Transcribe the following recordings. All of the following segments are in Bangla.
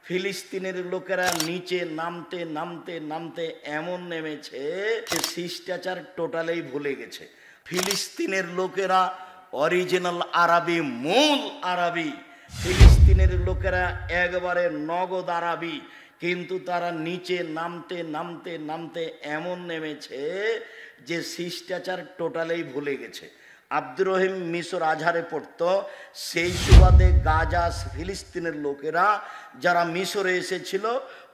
ফিলিস্তিনের লোকেরা নিচে নামতে নামতে নামতে এমন নেমেছে যে শিষ্টাচার টোটালেই ভুলে গেছে। ফিলিস্তিনের লোকেরা অরিজিনাল আরবি, মূল আরবি। ফিলিস্তিনের লোকেরা একবারে নগদ আরবি, কিন্তু তারা নিচে নামতে নামতে নামতে এমন নেমেছে যে শিষ্টাচার টোটালেই ভুলে গেছে। আব্দুর রহিম মিশর আজহারে পড়তো, সেই সুবাদে গাজা ফিলিস্তিনের লোকেরা যারা মিশরে এসেছিল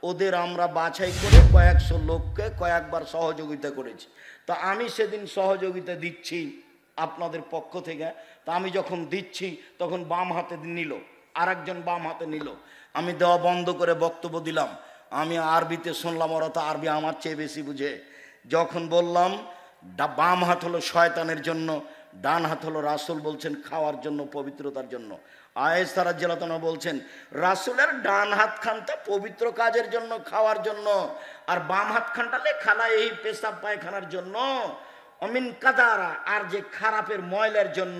ওদের আমরা বাছাই করে কয়েকশো লোককে কয়েকবার সহযোগিতা করেছি। তো আমি সেদিন সহযোগিতা দিচ্ছি আপনাদের পক্ষ থেকে। তা আমি যখন দিচ্ছি তখন বাম হাতে নিল, আরেকজন বাম হাতে নিল। আমি দেওয়া বন্ধ করে বক্তব্য দিলাম। আমি আরবিতে শুনলাম, ওরা তো আরবি আমার চেয়ে বেশি বুঝে। যখন বললাম বাম হাত হলো শয়তানের জন্য, ডান হাত হলো রাসূল বলছেন খাওয়ার জন্য, পবিত্রতার জন্য। আয়েশা রাদিয়াল্লাহু আনহা বলছেন রাসূলের ডান হাত খানটা পবিত্র কাজের জন্য, খাওয়ার জন্য, আর বাম হাত খানটা লেখালা এই পেশাব পায়খানার জন্য, অমিন কাদারা, আর যে খারাপের ময়লার জন্য।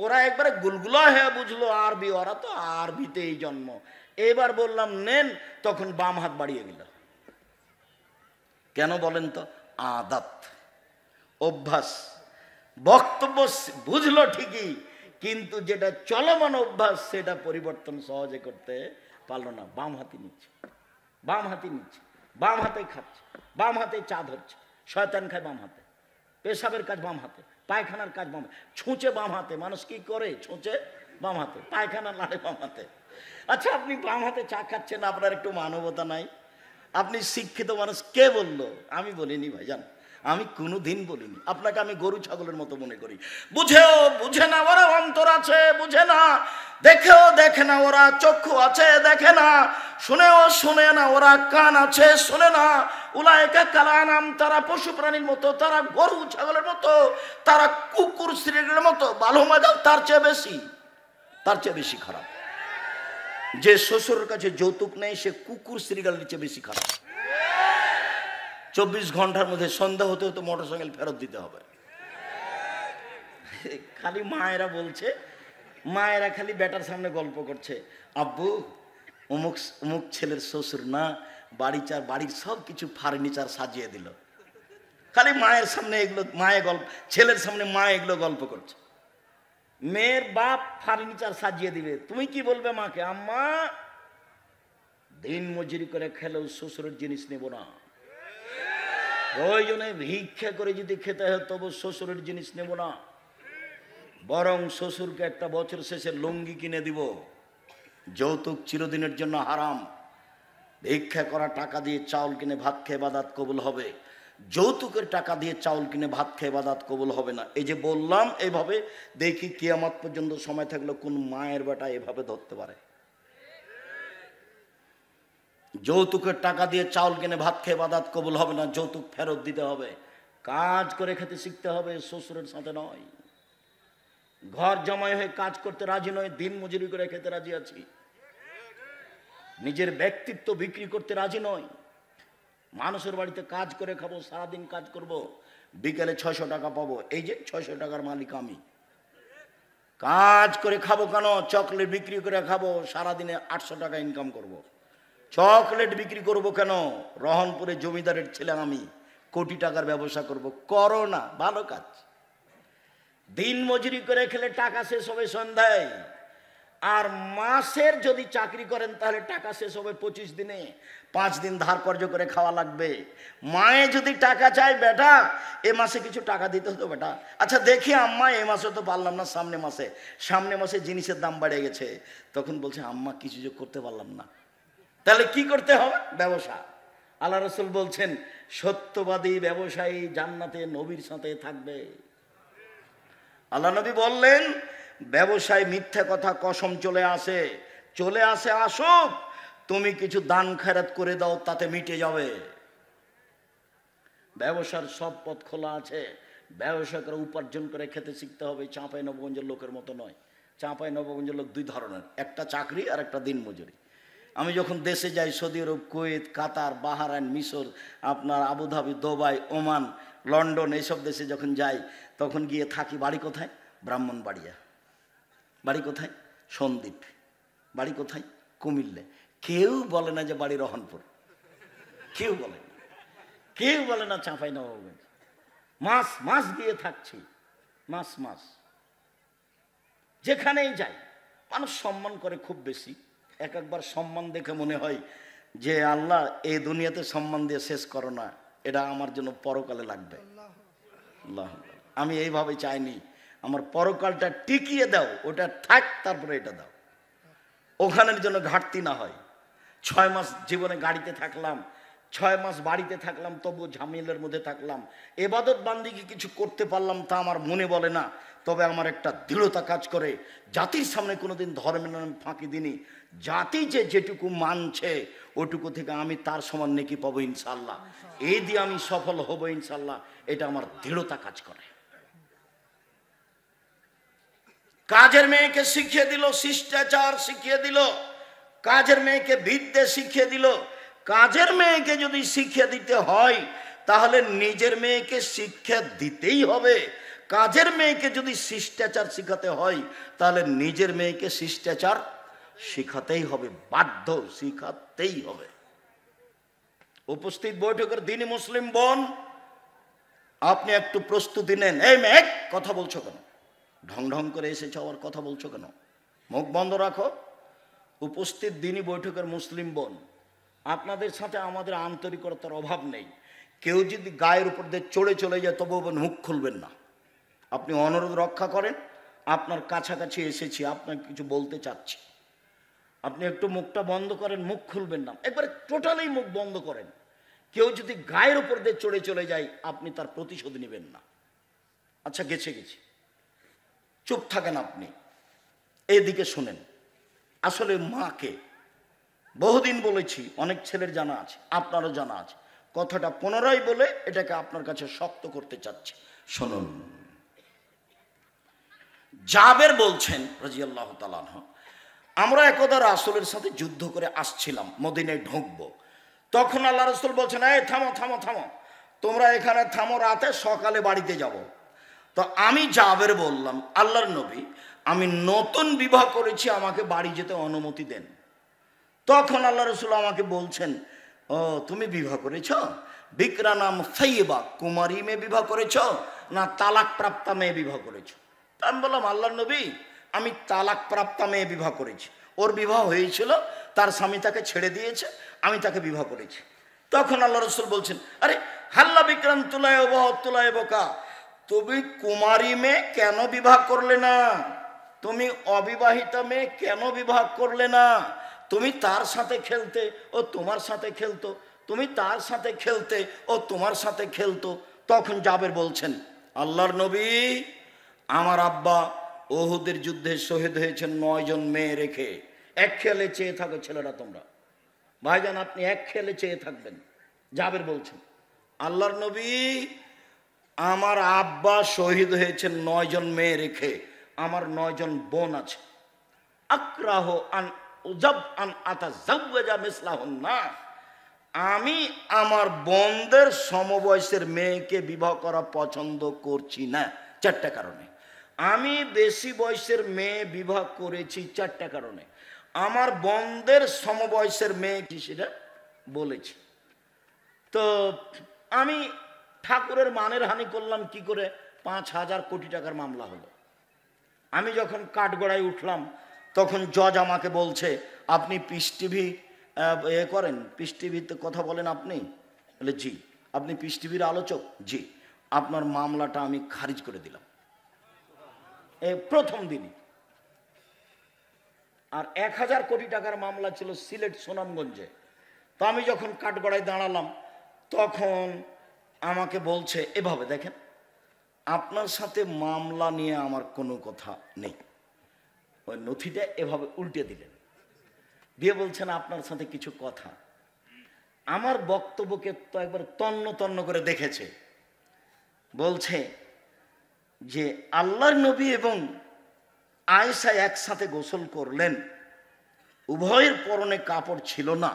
ওরা একবারে গুলগুলা হয়ে বুঝলো আরবি, ওরা তো আরবিতেই জন্ম। এবার বললাম নেন, তখন বাম হাত বাড়িয়ে গেল। কেন বলেন তো? আদাত, অভ্যাস। বক্তব্য বুঝলো ঠিকই, কিন্তু যেটা চলমান অভ্যাস সেটা পরিবর্তন সহজে করতে পারলো না। বাম হাতে নিচ্ছে, বাম হাতে নিচ্ছে, বাম হাতে খাচ্ছে, বাম হাতে চা ধরছে। শয়তান খায় বাম হাতে, পেশাবের কাজ বাম হাতে, পায়খানার কাজ বাম হাতে, ছুঁচে বাম হাতে। মানুষ কি করে? ছুঁচে বাম হাতে, পায়খানা লাড়ে বাম হাতে। আচ্ছা, আপনি বাম হাতে চা খাচ্ছেন, আপনার একটু মানবতা নাই? আপনি শিক্ষিত মানুষ, কে বললো? আমি বলিনি ভাইজান, আমি কোনোদিন বলিনি। আপনাকে আমি গরু ছাগলের মতো মনে করি। বুঝেও বুঝে না ওরা, অন্তর আছে বুঝে না, দেখেও দেখে না ওরা, চক্ষু আছে দেখে না, শুনেও শুনে না ওরা, কান আছে শুনে না। উলাইকা কালানাম, তারা পশু প্রাণীর মতো, তারা গরু ছাগলের মতো, তারা কুকুর শ্রেণীর মতো। ভালো মজা তার চেয়ে বেশি, তার চেয়ে বেশি খারাপ। যে শ্বশুরের কাছে যৌতুক নেই সে কুকুর শ্রীগালের চেয়ে বেশি খারাপ। 24 ঘন্টার মধ্যে সন্ধ্যা হতে হতে মোটরসাইকেল ফেরত দিতে হবে। খালি মায়েরা বলছে, মায়েরা খালি বেটার সামনে গল্প করছে, আব্বু অমুক অমুক ছেলের শ্বশুর না বাড়ির সব কিছু ফার্নিচার সাজিয়ে দিল। খালি মায়ের সামনে এগুলো, মায়ের গল্প, ছেলের সামনে মা এগুলো গল্প করছে। মেয়ের বাপ ফার্নিচার সাজিয়ে দিবে, তুমি কি বলবে মাকে? আম্মা দিন মজুরি করে খেলেও শ্বশুরের জিনিস নেব না, প্রয়োজনে ভিক্ষা করে যদি খেতে হয় তবু শ্বশুরের জিনিস নেব না, বরং শ্বশুরকে একটা বছর শেষে লুঙ্গি কিনে দিব। যৌতুক চিরদিনের জন্য হারাম। ভিক্ষা করা টাকা দিয়ে চাউল কিনে ভাত খেয়ে ইবাদত কবুল হবে, যৌতুকের টাকা দিয়ে চাউল কিনে ভাত খেয়ে ইবাদত কবুল হবে না। এই যে বললাম, এইভাবে দেখি কিয়ামত পর্যন্ত সময় থাকলে কোন মায়ের বেটা এভাবে ধরতে পারে। যৌতুকের টাকা দিয়ে চাউল কিনে ভাত খেয়ে ইবাদত কবুল হবে না, যৌতুক ফেরত দিতে হবে। কাজ করে খেতে শিখতে হবে, শ্বশুরের সাথে নয়। ঘর জমাই হয়ে কাজ করতে রাজি নয়, দিন মজুরি করে খেতে রাজি আছি। নিজের ব্যক্তিত্ব বিক্রি করতে রাজি নয়। মানুষের বাড়িতে কাজ করে খাবো, সারাদিন কাজ করব, বিকেলে 600 টাকা পাবো। এই যে 600 টাকার মালিক আমি। কাজ করে খাবো কেন? চকলেট বিক্রি করে খাবো, সারাদিনে 800 টাকা ইনকাম করব। চকলেট বিক্রি করব কেন? রহনপুরে জমিদারের ছেলে আমি, কোটি টাকার ব্যবসা করব। করো না, ভালো কাজ। দিন মজুরি করে খেলে টাকা শেষ হবে সন্ধ্যায়, আর মাসের যদি চাকরি করেন তাহলে টাকা শেষ হবে 25 দিনে। 5 দিন ধার কর্জ করে খাওয়া লাগবে। মায়ে যদি টাকা চায়, বেটা এ মাসে কিছু টাকা দিতে হতো বেটা। আচ্ছা দেখি আম্মা, এ মাসে তো পারলাম না, সামনে মাসে জিনিসের দাম বেড়ে গেছে। তখন বলছে আম্মা কিছু যে করতে পারলাম না। তাহলে কি করতে হবে? ব্যবসা। আল্লাহ রাসূল বলছেন সত্যবাদী ব্যবসায়ী জান্নাতে নবীর সাথে থাকবে। আল্লাহ নবী বললেন ব্যবসায় মিথ্যা কথা কসম চলে আসে, আসুক, তুমি কিছু দান খেরাত করে দাও, তাতে মিটে যাবে। ব্যবসার সব পথ খোলা আছে। ব্যবসা করে উপার্জন করে খেতে শিখতে হবে। চাঁপাইনবাবগঞ্জের লোকের মতো নয়। চাঁপাইনবাবগঞ্জের লোক 2 ধরনের, একটা চাকরি আর একটা দিন মজুরি। আমি যখন দেশে যাই, সৌদি আরব, কুয়েত, কাতার, বাহরাইন, মিশর, আপনার আবুধাবি, দুবাই, ওমান, লন্ডন, এইসব দেশে যখন যাই তখন গিয়ে থাকি। বাড়ি কোথায়? ব্রাহ্মণবাড়িয়া। বাড়ি কোথায়? সন্দ্বীপ। বাড়ি কোথায়? কুমিল্লা। কেউ বলে না যে বাড়ি রহনপুর, কেউ বলে না, কেউ বলে না চাঁপাইনবাবগঞ্জ। মাস মাস দিয়ে থাকছি, মাস মাস। যেখানেই যাই মানুষ সম্মান করে খুব বেশি। এক একবার সম্মান দেখে মনে হয় যে আল্লাহ এই দুনিয়াতে সম্মান দিয়ে শেষ করো না, এটা আমার জন্য পরকালে লাগবে। আল্লাহ, আমি এইভাবে চাইনি, আমার পরকালটা টিকিয়ে দাও, ওটা থাক, তারপরে এটা দাও, ওখানের জন্য ঘাটতি না হয়। 6 মাস জীবনে গাড়িতে থাকলাম, 6 মাস বাড়িতে থাকলাম, তবু ঝামেলার মধ্যে থাকলাম, এবাদত বান্দিকে কিছু করতে পারলাম তা আমার মনে বলে না। তবে আমার একটা দৃঢ়তা কাজ করে, জাতির সামনে কোনোদিন ধর্মের নাম ফাঁকি দিনি। জাতি যে যেটুকু মানছে ওটুকু থেকে আমি তার সমান নেকি পাবো ইনশাল্লাহ, এই দিয়ে আমি সফল হব ইনশাল্লাহ, এটা আমার দৃঢ়তা কাজ করে। কাজের মেয়েকে শিখিয়ে দিল, শিষ্টাচার শিখিয়ে দিল, কাজের মেয়েকে বিদ্যে শিখিয়ে দিল। কাজের মেয়েকে যদি শিক্ষা দিতে হয় তাহলে নিজের মেয়েকে শিক্ষা দিতেই হবে। কাজের মেয়েকে যদি শিষ্টাচার শিখাতে হয় তাহলে নিজের মেয়েকে শিষ্টাচার শিখাতেই হবে, বাধ্য, শিখাতেই হবে। উপস্থিত বৈঠকের দিনই মুসলিম বোন, আপনি একটু প্রস্তুতি নেন। এই মেয়ে, কথা বলছো কেন? ঢং ঢং করে এসেছ, আবার কথা বলছো কেন? মুখ বন্ধ রাখো। উপস্থিত দিনই বৈঠকের মুসলিম বোন, আপনাদের সাথে আমাদের আন্তরিকতার অভাব নেই। কেউ যদি গায়ের উপর দিয়ে চড়ে চলে যায় তবু মুখ খুলবেন না। আপনি অনুরোধ রক্ষা করেন, আপনার কাছাকাছি এসেছি, আপনাকে কিছু বলতে চাচ্ছি, আপনি একটু মুখটা বন্ধ করেন, মুখ খুলবেন না, একবারে টোটালি মুখ বন্ধ করেন। কেউ যদি গায়ের উপর দিয়ে চড়ে চলে যায় আপনি তার প্রতিশোধ নেবেন না। আচ্ছা, গেছে গেছে, চুপ থাকেন আপনি। এদিকে শুনেন, আসলে মাকে বহুদিন বলেছি, অনেক ছেলের জানা আছে, আপনারও জানা আছে, কথাটা পুনরায় বলে এটাকে আপনার কাছে শক্ত করতে চাচ্ছি, শুনুন। জাবের বলছেন রাদিয়াল্লাহু তাআলা আনহু, আমরা একদা রাসূলের সাথে যুদ্ধ করে আসছিলাম, মদিনায় ঢুকবো। তখন আল্লাহ রাসূল বলছেন, এই থামো থামো থামো, তোমরা এখানে থামো, রাতে সকালে বাড়িতে যাব। তো আমি জাবের বললাম, আল্লাহর নবী, আমি নতুন বিবাহ করেছি, আমাকে বাড়ি যেতে অনুমতি দেন। তখন আল্লাহ রাসূল আমাকে বলছেন, ও তুমি বিবাহ করেছ? বিকরা নাম সাইয়্যিবা, কুমারী মেয়ে বিবাহ করেছ না তালাক প্রাপ্তা মেয়ে বিবাহ করেছ? আমি বললাম, আল্লাহর নবী, আমি তালাক প্রাপ্তা মেয়ে বিবাহ করেছি। ওর বিবাহ হয়েছিল, তার স্বামী তাকে ছেড়ে দিয়েছে, আমি তাকে বিবাহ করেছি। তখন আল্লাহ রাসূল বলছেন, আরে হাল্লা বিক্রাম তুলায় তুলায় বোকা, তুমি কুমারী মেয়ে কেন বিবাহ করলে না? তুমি অবিবাহিতা মেয়ে কেন বিবাহ করলে না? তুমি তার সাথে খেলতে, ও তোমার সাথে খেলতো, তুমি তার সাথে খেলতে, ও তোমার সাথে খেলতো। তখন জাবের বলছেন, আল্লাহর নবী, আমার আব্বা উহুদের যুদ্ধে শহীদ হয়েছেন 9 জন মেয়ে রেখে। এক খেলে চেয়ে থাকো ছেলেরা তোমরা, ভাইজান আপনি এক খেলে চেয়ে থাকবেন। জাবের বলছেন, আল্লাহর নবী, আমার আব্বা শহীদ হয়েছেন 9 জন মেয়ে রেখে, আমার 9 জন বোন আছে। আক্রাহ আন উজাব আন আতাজাওয়াজা মিসলাহুন্না, আমি আমার বোনদের সমবয়সের মেয়েকে বিবাহ করা পছন্দ করছি না 4টা কারণে। আমি বেশি বয়সের মেয়ে বিবাহ করেছি 4টা কারণে। আমার বোনদের সমবয়সের মেয়ে কি সেটা বলেছি। তো আমি ঠাকুরের মানের হানি করলাম কি করে? 5,000 কোটি টাকার মামলা হলো। আমি যখন কাঠগড়ায় উঠলাম তখন জজ আমাকে বলছে, আপনি পিস টিভি করেন, পিস টিভিতে কথা বলেন আপনি? বলে জি। আপনি পিস টিভির আলোচক? জি। আপনার মামলাটা আমি খারিজ করে দিলাম প্রথম দিনই। আর 1,000 কোটি টাকার মামলা ছিল সিলেট সুনামগঞ্জে। তো আমি যখন কাঠগড়ায় দাঁড়ালাম তখন আমাকে বলছে, এভাবে দেখেন, আপনার সাথে মামলা নিয়ে আমার কোনো কথা নেই। ওই নথিটা এভাবে উল্টে দিলেন, দিয়ে বলছেন আপনার সাথে কিছু কথা। আমার বক্তব্যকে তো একবার তন্ন তন্ন করে দেখেছে। বলছে যে আল্লাহর নবী এবং আয়েশা একসাথে গোসল করলেন, উভয়ের পরনে কাপড় ছিল না,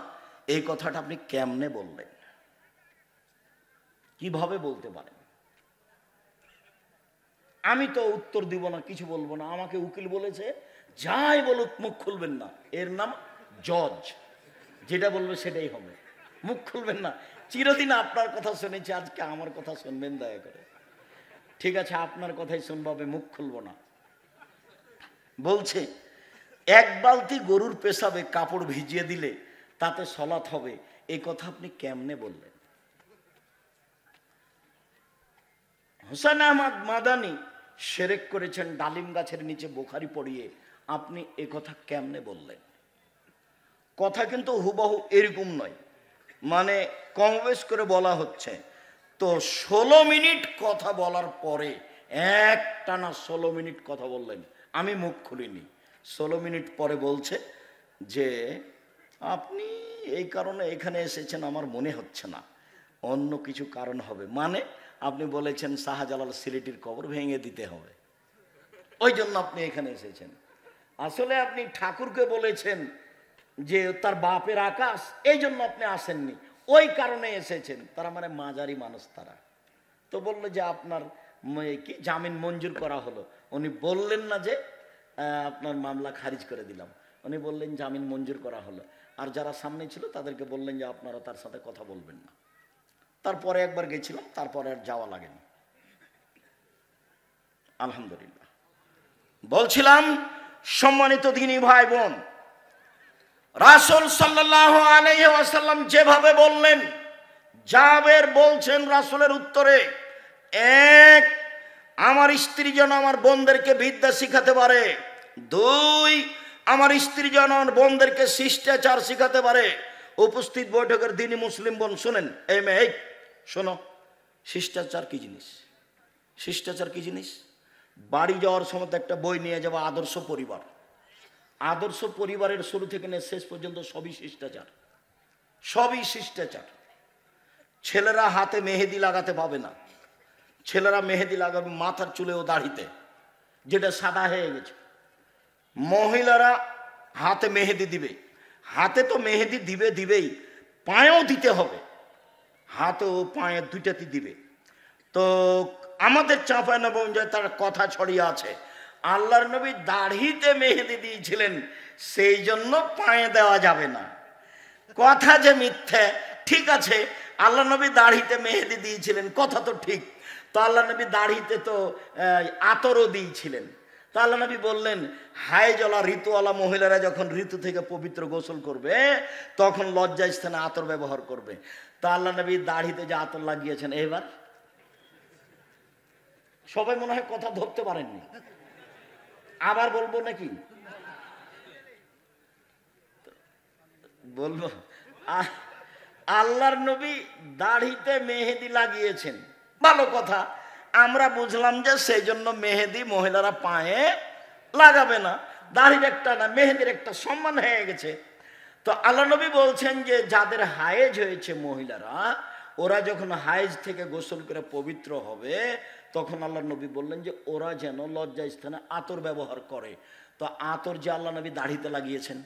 এই কথাটা আপনি কেমনে বললেন? কিভাবে বলতে পারেন? আমি তো উত্তর দিব না, কিছু বলবো না। আমাকে উকিল বলেছে, যাই বলুক মুখ খুলবেন না। এর নাম জজ। যেটা বলবে সেটাই হবে, মুখ খুলবেন না। চিরদিন আপনার কথা শুনেছি, আজকে আমার কথা শুনবেন দয়া করে। ঠিক আছে, আপনার কথাই শুনবো, মুখ খুলবো না। বলছে এক বালতি গরুর পেশাবে কাপড় ভিজিয়ে দিলে তাতে সলাৎ হবে, এই কথা আপনি কেমনে বললেন? হোসেন আহমদ মাদানি শিরক করেছেন ডালিম গাছের নিচে বুখারী পড়িয়ে, আপনি এ কথা কেমনে বললেন? কথা কিন্তু হুবহু এরকম নয়, মানে কম বেশ করে বলা হচ্ছে। তো 16 মিনিট কথা বলার পরে একটানা 16 মিনিট কথা বললেন, আমি মুখ খুলিনি। 16 মিনিট পরে বলছে যে আপনি এই কারণে এখানে এসেছেন আমার মনে হচ্ছে না, অন্য কিছু কারণ হবে। মানে আপনি বলেছেন শাহজালাল সিলেটির কবর ভেঙে দিতে হবে, ওই জন্য আপনি এখানে এসেছেন। আসলে আপনি ঠাকুরকে বলেছেন যে তার বাপের আকাশ, এই জন্য আপনি আসেননি, ওই কারণে এসেছেন। তারা মানে মাঝারি মানুষ তারা। তো বললো যে আপনার কি জামিন মঞ্জুর করা হলো? উনি বললেন না যে আপনার মামলা খারিজ করে দিলাম, উনি বললেন জামিন মঞ্জুর করা হলো। আর যারা সামনে ছিল তাদেরকে বললেন যে আপনারা তার সাথে কথা বলবেন না। তারপরে একবার গেছিলাম, তারপরে আর যাওয়া লাগেনি, আলহামদুলিল্লাহ। বলছিলাম সম্মানিত দিনী ভাই বোন, রাসূল সাল্লাল্লাহু আলাইহি ওয়াসাল্লাম যেভাবে বললেন, জাবের বলছেন রাসূলের উত্তরে, এক, আমার স্ত্রী যেন আমার বোনদেরকে বিদ্যা শিখাতে পারে, দুই, আমার স্ত্রী যেন আমার বোনদেরকে শিষ্টাচার শিখাতে পারে। উপস্থিত বৈঠকের দিনী মুসলিম বোন শুনেন, এই মেয়ে শোনো, শিষ্টাচার কি জিনিস? শিষ্টাচার কি জিনিস? বাড়ি যাওয়ার সময় একটা বই নিয়ে যাবো, আদর্শ পরিবার। আদর্শ পরিবারের শুরু থেকে নিয়ে শেষ পর্যন্ত সবই শিষ্টাচার, সবই শিষ্টাচার। ছেলেরা হাতে মেহেদি লাগাতে পাবে না, ছেলেরা মেহেদি লাগাবে মাথার চুলে ও দাড়িতে, যেটা সাদা হয়ে গেছে। মহিলারা হাতে মেহেদি দিবে, হাতে তো মেহেদি দিবেই, পায়েও দিতে হবে, হাতে ও পায়ে দুইটাতে দিবে। তো আমাদের চাঁপাইনবাবগঞ্জে তার কথা ছড়িয়ে আছে, আল্লাহর নবী দাড়িতে মেহেদি দিয়েছিলেন, সেই জন্য পায়ে দেওয়া যাবে না। কথা যে মিথ্যে, ঠিক আছে, আল্লাহ নবী দাড়িতে মেহেদি দিয়েছিলেন, কথা তো ঠিক। তো আল্লাহ নবী দাড়িতে তো আতরও দিয়েছিলেন। তো আল্লাহ নবী বললেন, হায়জলা ঋতুওয়ালা মহিলারা যখন ঋতু থেকে পবিত্র গোসল করবে তখন লজ্জা স্থানে আতর ব্যবহার করবে। তো আল্লাহ নবী দাড়িতে যে আতর লাগিয়েছেন, এবার সবাই মনে হয় কথা ধরতে পারেননি, আবার বলবো নাকি? বলবো, আল্লাহর নবী দাড়িতে মেহেদি লাগিয়েছেন, ভালো কথা। আমরা বুঝলাম যে সেই জন্য মেহেদি মহিলারা পায়ে লাগাবে না, দাড়ির একটা না মেহেদির একটা সম্মান হয়ে গেছে। তো আল্লাহ নবী বলছেন যে যাদের হায়েজ হয়েছে মহিলারা, ওরা যখন হায়েজ থেকে গোসল করে পবিত্র হবে তখন আল্লাহ নবী বললেন যে ওরা যেন লজ্জা স্থানে আতর ব্যবহার করে। তো আতর যে আল্লাহ নবী দাড়িতে লাগিয়েছেন,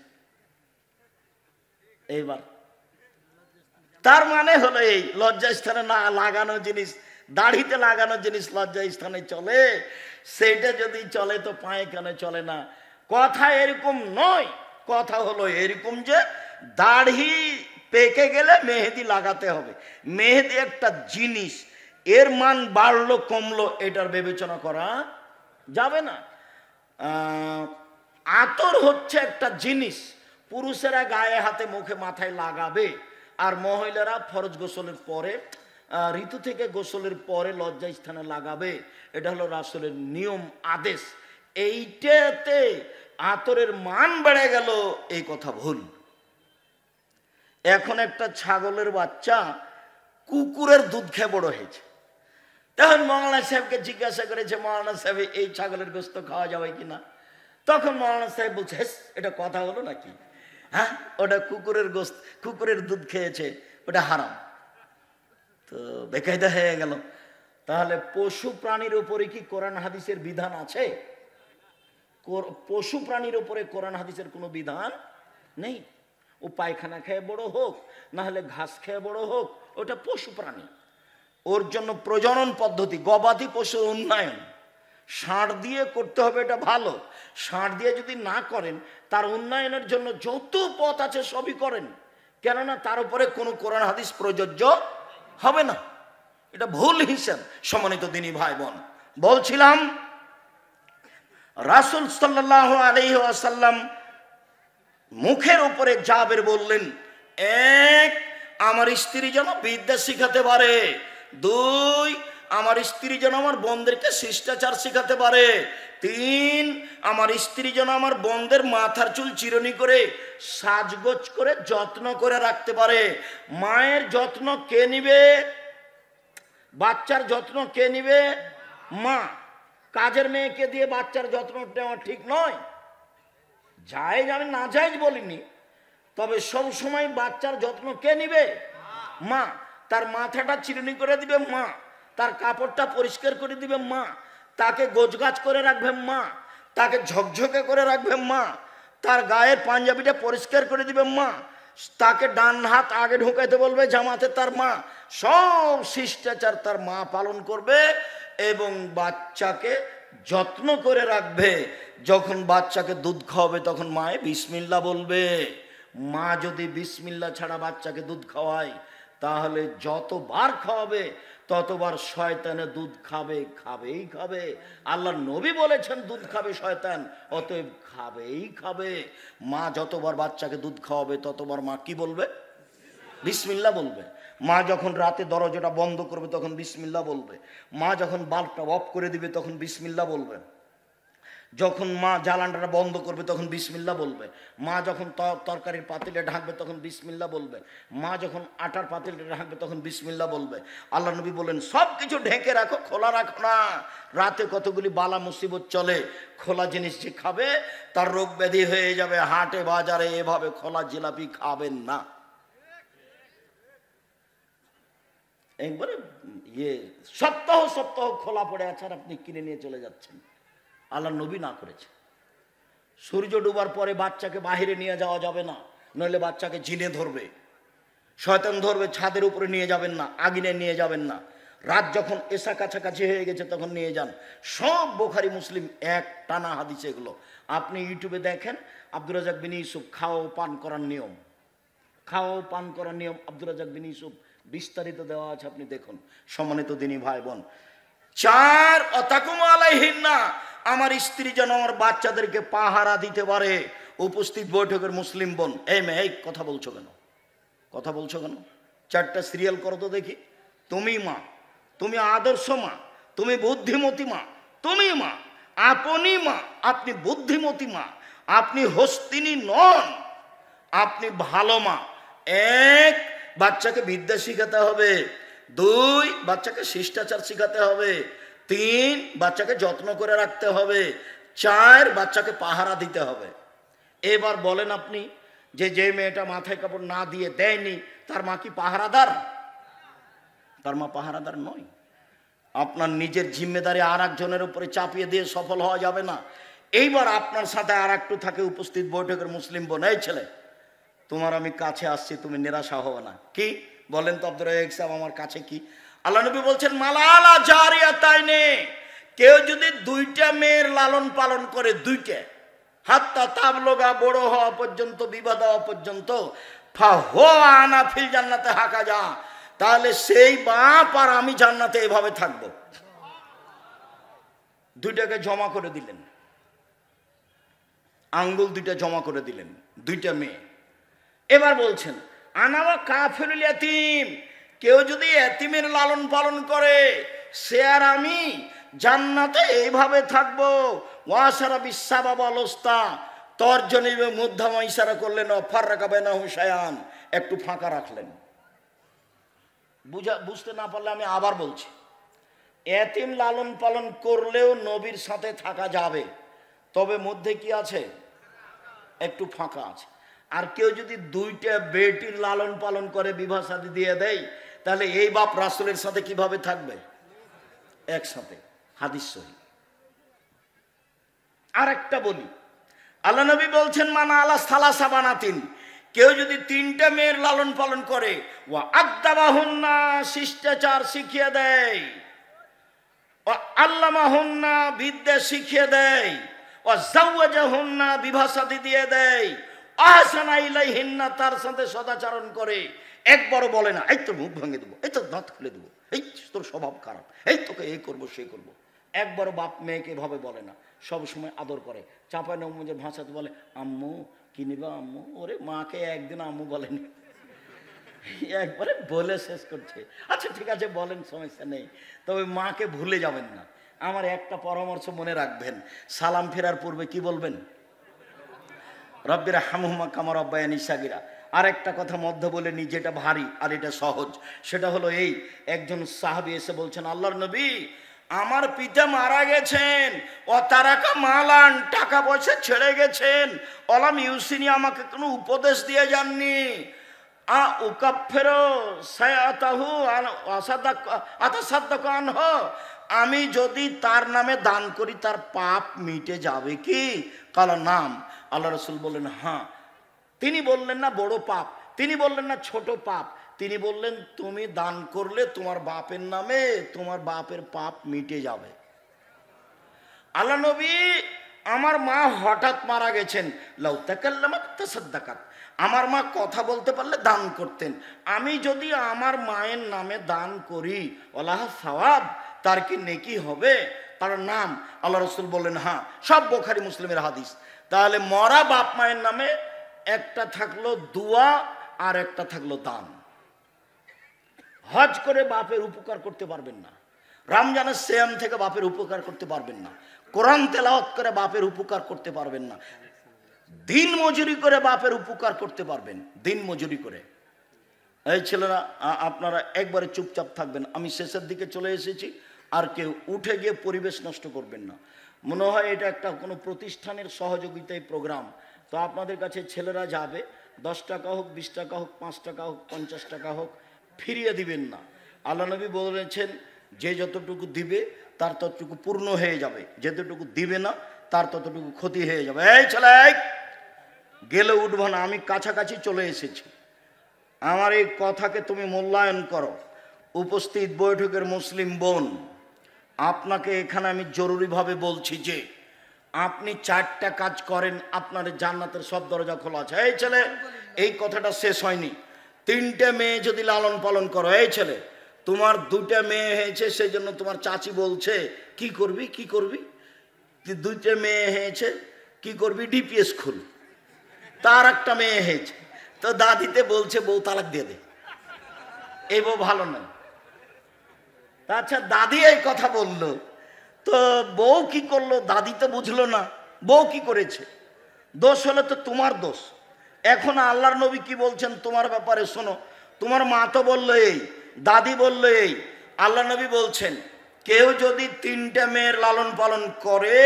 এইবার তার মানে হলো এই লজ্জা স্থানে না লাগানো জিনিস, দাড়িতে লাগানো জিনিস লজ্জা স্থানে চলে, সেইটা যদি চলে তো পায়ে কেন চলে না? কথা এরকম নয়, কথা হলো এরকম যে দাড়ি পেকে গেলে মেহেদি লাগাতে হবে। মেহেদি একটা জিনিস, এর মান বাড়লো কমলো এটার বিবেচনা করা যাবে না। আতর হচ্ছে একটা জিনিস, পুরুষেরা গায়ে হাতে মুখে মাথায় লাগাবে, আর মহিলারা ফরজ গোসলের পরে ঋতু থেকে গোসলের পরে লজ্জা স্থানে লাগাবে। এটা হলো রাসূলের নিয়ম আদেশ। এইটাতে আতরের মান বেড়ে গেল, এই কথা ভুল। এখন একটা ছাগলের বাচ্চা কুকুরের দুধ খেয়ে বড় হয়েছে, তখন মৌলানা সাহেবকে জিজ্ঞাসা করেছে, মৌলানা সাহেব এই ছাগলের গোস্ত খাওয়া যাবে কিনা? তখন মৌলানা সাহেব বলছে, এটা কথা হলো নাকি? হ্যাঁ, ওটা কুকুরের গোস্ত, কুকুরের দুধ খেয়েছে, ওটা হারাম। তো বেকায়দা হয়ে গেল। তাহলে পশু প্রাণীর উপরে কি কোরআন হাদিসের বিধান আছে? পশু প্রাণীর উপরে কোরআন হাদিসের কোনো বিধান নেই। ও পায়খানা খেয়ে বড় হোক, না হলে ঘাস খেয়ে বড় হোক, ওটা পশু প্রাণী। ওর জন্য প্রজনন পদ্ধতি, গবাদি পশুর উন্নয়ন ষাঁড় দিয়ে করতে হবে, এটা ভালো। ষাঁড় দিয়ে যদি না করেন, তার উন্নয়নের জন্য যত পথ আছে সবই করেন, কেননা তার উপরে কোনো কোরআন হাদিস প্রযোজ্য হবে না। এটা ভুল হিসাব। সম্মানিত দিনী ভাই বোন, বলছিলাম রাসূল সাল্লাল্লাহু আলাইহি ওয়াসাল্লাম মুখের উপরে জাবের বললেন, এক, আমার স্ত্রী যেন বিদ্যা শিখাতে পারে, দুই, আমার স্ত্রী যেন আমার বোনদেরকে শিষ্টাচার শিখাতে পারে, তিন, আমার স্ত্রী যেন আমার বোনদের মাথার চুল চিরুনি করে সাজগোজ করে যত্ন করে রাখতে পারে। মায়ের যত্ন কে নিবে? বাচ্চার যত্ন কে নিবে? মা। কাজের মেয়েকে দিয়ে বাচ্চার যত্ন নেওয়া ঠিক নয়। জায়েজ আমি না জায়েজ বলিনি, তবে সব সময় বাচ্চার যত্ন কে নিবে? মা। তার মাথাটা চিরুনি করে দিবে মা, তার কাপড়টা পরিষ্কার করে দিবে মা, তাকে গোছগাছ করে রাখবে মা, তাকে ঝকঝকে করে রাখবে মা, তার গায়ের পাঞ্জাবিটা পরিষ্কার করে দিবে মা, তাকে ডান হাত আগে ঢুকাইতে বলবে জামাতে তার মা। সব শিষ্টাচার তার মা পালন করবে এবং বাচ্চাকে যত্ন করে রাখবে। যখন বাচ্চাকে দুধ খাওয়াবে তখন মায়ে বিসমিল্লাহ বলবে। মা যদি বিসমিল্লাহ ছাড়া বাচ্চাকে দুধ খাওয়ায় তাহলে যতবার খাওয়াবে ততবার শয়তানে দুধ খাবে, খাবেই খাবে। আল্লাহর নবী বলেছেন দুধ খাবে শয়তান, অতএব খাবেই খাবে। মা যতবার বাচ্চাকে দুধ খাওয়াবে ততবার মা কি বলবে? বিসমিল্লাহ বলবে। মা যখন রাতে দরজাটা বন্ধ করবে তখন বিসমিল্লাহ বলবে। মা যখন বাল্বটা অফ করে দিবে তখন বিসমিল্লাহ বলবে। যখন মা জ্বালানটা বন্ধ করবে তখন বিসমিল্লাহ বলবে। মা যখন তরকারির পাতিলে ঢাকবে তখন বিসমিল্লাহ বলবে। মা যখন আটার পাতিলে ঢাকবে তখন বিসমিল্লাহ বলবে। আল্লাহ নবী বলেন সব কিছু ঢেকে রাখো, খোলা রাখো না। রাতে কতগুলি বালা মুসিবত চলে, খোলা জিনিস যে খাবে তার রোগ ব্যাধি হয়ে যাবে। হাটে বাজারে এভাবে খোলা জিলাপি খাবেন না। একবারে সপ্তাহ সপ্তাহ খোলা পড়ে আছে আর আপনি কিনে নিয়ে চলে যাচ্ছেন। আল্লাহ নবী না করেছে। সূর্য ডুবার পরে বাচ্চাকে বাহিরে নিয়ে যাওয়া যাবে না, নইলে বাচ্চাকে জিনে ধরবে, শয়তান ধরবে। ছাদের উপরে নিয়ে যাবেন না, আগুনে নিয়ে যাবেন না। রাত যখন এসা কাছাকাছি হয়ে গেছে তখন নিয়ে যান। সব বুখারী মুসলিম এক টানা হাদিস এগুলো। আপনি ইউটিউবে দেখেন আব্দুর রাজ্জাক বিন ইউসুফ খাওয়া পান করার নিয়ম, খাওয়া পান করার নিয়ম আব্দুর রাজ্জাক বিন ইউসুফ বিস্তারিত দেওয়া আছে, আপনি দেখুন। সম্মানিত দিনী ভাই বোন, চার, অতাকুম আলাইহিন্না, আমার স্ত্রী যেন আমার বাচ্চাদেরকে পাহারা দিতে পারে। উপস্থিত বৈঠকের মুসলিম বোন, এই মেয়ে কথা বলছো কেন? কথা বলছো কেন? চারটা সিরিয়াল করো তো দেখি। তুমি মা, তুমি আদর্শ মা, তুমি বুদ্ধিমতী মা, তুমি মা, আপনি মা, আপনি বুদ্ধিমতী মা, আপনি হস্তিনী নন, আপনি ভালো মা। এক, বাচ্চাকে বিদ্যা শিখাতে হবে। দুই, বাচ্চাকে শিষ্টাচার শিখাতে হবে। তিন, বাচ্চাকে যত্ন করে রাখতে হবে। চার, বাচ্চাকে পাহারা দিতে হবে। এবার বলেন আপনি যে মেয়েটা মাথায় কাপড় না দিয়ে দেয়নি তার মা কি পাহারাদার? তার মা পাহারাদার নয়। আপনার নিজের জিম্মেদারি আর একজনের উপরে চাপিয়ে দিয়ে সফল হওয়া যাবে না। এইবার আপনার সাথে আর একটু থাকে উপস্থিত বৈঠকের মুসলিম বোন, এই ছেলে তোমার আমি কাছে আসছি, তুমি নিরাশা হবে না। কি বলেন তো আব্দুর রাজ্জাক সাহেব, আমার কাছে কি? আল্লাহ নবী বলছেন মালালা জারিয়াতাইনে, কেউ যদি দুইটা মেয়ের লালন পালন করে, দুইটা, হাত্তা তাবলুগা, বড় হওয়া পর্যন্ত, বিবাহ হওয়া পর্যন্ত, ফাহুয়া আনা ফিল জান্নাতে হাকাজা, তাহলে সেই বাপ আর আমি জান্নাতে এভাবে থাকবো। দুইটাকে জমা করে দিলেন, আঙ্গুল দুইটা জমা করে দিলেন, দুইটা মেয়ে। এবার বলছেন আনাওয়া কাফিরুল ইয়াতীম, কেউ যদি এতিমের লালন পালন করে সে আর আমি জান্নাতে এইভাবে থাকবো। ওয়াসারা বিসাবাব আলস্তা, তর্জনী মুদ্ধামা ইশারা করলেন, ফাররাকা বাইনাহুম শায়ান, একটু ফাঁকা রাখলেন। বুঝতে না পারলে আমি আবার বলছি, এতিম লালন পালন করলেও নবীর সাথে থাকা যাবে, তবে মধ্যে কি আছে? একটু ফাঁকা আছে। আর কেউ যদি দুইটা বেটির লালন পালন করে বিবাহ শাদী দিয়ে দেয়, তাহলে এই বাপ রাসূলের সাথে কিভাবে থাকবে? একসাথে। হাদিস সহিহ। আর একটা বলি, আল্লাহ নবী বলছেন মানা আলা সালাসা বানাতিন, কেউ যদি তিনটা মেয়ের লালন পালন করে, ওয়া আদাবাহুন্না, শিষ্টাচার শিখিয়ে দেয়, ওয়া আল্লামাহুন্না, বিদ্যা শিখিয়ে দেয়, ওয়া জাওয়াজাহুন্না, বিবাহ শাদী দিয়ে দেয়, আহসানা ইলাইহিন্না, তার সাথে সদাচরণ করে, একবারও বলে না এই তোর মুখ ভেঙে দেবো, এই তোর দাঁত খুলে দেবো, এই তোর স্বভাব খারাপ, এই তোকে এই করবো সেই করবো। একবারও বাপ মেয়েকে এভাবে বলে না, সব সময় আদর করে। চাঁপাই নবগঞ্জের ভাষাতে বলে আম্মু কি নিবা আম্মু। ওরে মাকে একদিন আম্মু বলেনি, একবারে বলে শেষ করছে। আচ্ছা ঠিক আছে বলেন, সমস্যা নেই, তবে মাকে ভুলে যাবেন না। আমার একটা পরামর্শ মনে রাখবেন, সালাম ফেরার পূর্বে কি বলবেন? রব্বির হামহুমা কামা রব্বায়ানি সাগীরা। আর একটা কথা মধ্য বলে নি, যেটা ভারী আর এটা সহজ, সেটা হলো এই, একজন সাহাবী এসে বলছেন আল্লাহর নবী আমার পিতা মারা গেছেন, ও তারাকা মালান, টাকা পয়সা ছেড়ে গেছেন, অলাম ইউসিনি, আমাকে কোনো উপদেশ দিয়ে যাননি, আমি যদি তার নামে দান করি তার পাপ মিটে যাবে কি? কালা নাম। আল্লাহ রসুল বললেন হ্যাঁ। তিনি বললেন না বড় পাপ, তিনি বললেন না ছোট পাপ, তিনি বললেন তুমি দান করলে তোমার বাপের নামে তোমার বাপের পাপ মিটে যাবে। আল্লাহ নবী আমার মা হঠাৎ মারা গেছেন, লাউ তাকাল্লামাত তাসাদ্দাকাত, আমার মা কথা বলতে পারলে দান করতেন, আমি যদি আমার মায়ের নামে দান করি ওয়ালাহ সাওয়াব, তার কি নেকি হবে? তার নাম। আল্লাহ রসুল বললেন হ্যাঁ। সব বুখারী মুসলিমের হাদিস। তাহলে মরা বাপ মায়ের নামে একটা থাকলো দুয়া আর একটা থাকলো দান। হজ করে বাপের উপকার করতে পারবেন না, রমজানের সিয়াম থেকে বাপের উপকার করতে পারবেন না, কোরআন তেলাওয়াত করে বাপের উপকার করতে পারবেন না, দিন মজুরি করে বাপের উপকার করতে পারবেন, দিন মজুরি করে। এই ছেলেরা আপনারা একবারে চুপচাপ থাকবেন, আমি শেষের দিকে চলে এসেছি, আর কেউ উঠে গিয়ে পরিবেশ নষ্ট করবেন না। মনে হয় এটা একটা কোনো প্রতিষ্ঠানের সহযোগিতায় প্রোগ্রাম, তো আপনাদের কাছে ছেলেরা যাবে, 10 টাকা হোক 20 টাকা হোক 5 টাকা হোক 50 টাকা হোক ফিরিয়ে দিবেন না। আল্লাহ নবী বলেছেন যে যতটুকু দিবে তার ততটুকু পূর্ণ হয়ে যাবে, যতটুকু দিবে না তার ততটুকু ক্ষতি হয়ে যাবে। এই ছেলে গেলে উঠবো না, আমি কাছাকাছি চলে এসেছি, আমার এই কথাকে তুমি মূল্যায়ন করো। উপস্থিত বৈঠকের মুসলিম বোন, আপনাকে এখানে আমি জরুরিভাবে বলছি যে আপনি 4টা কাজ করেন, আপনার জান্নাতের সব দরজা খোলা আছে। এই ছেলে এই কথাটা শেষ হয়নি। 3টে মেয়ে যদি লালন পালন করো, এই ছেলে তোমার 2টা মেয়ে হয়েছে, সেই জন্য তোমার চাচি বলছে কি করবি কি করবি, 2টে মেয়ে হয়েছে কি করবি, ডিপিএস খুল। তার একটা মেয়ে হয়েছে, তো দাদিতে বলছে বউ তালাক দিয়ে দে, এই বউ ভালো নয়। আচ্ছা দাদি এই কথা বললো, তো বউ কি করলো? দাদি তো বুঝলো না বউ কি করেছে, দোষ হলে তো তোমার দোষ। এখন আল্লাহর নবী কি বলছেন তোমার ব্যাপারে শোনো। তোমার মা তো বললো এই, দাদি বললো এই, আল্লাহ নবী বলছেন কেউ যদি 3টে মেয়ের লালন পালন করে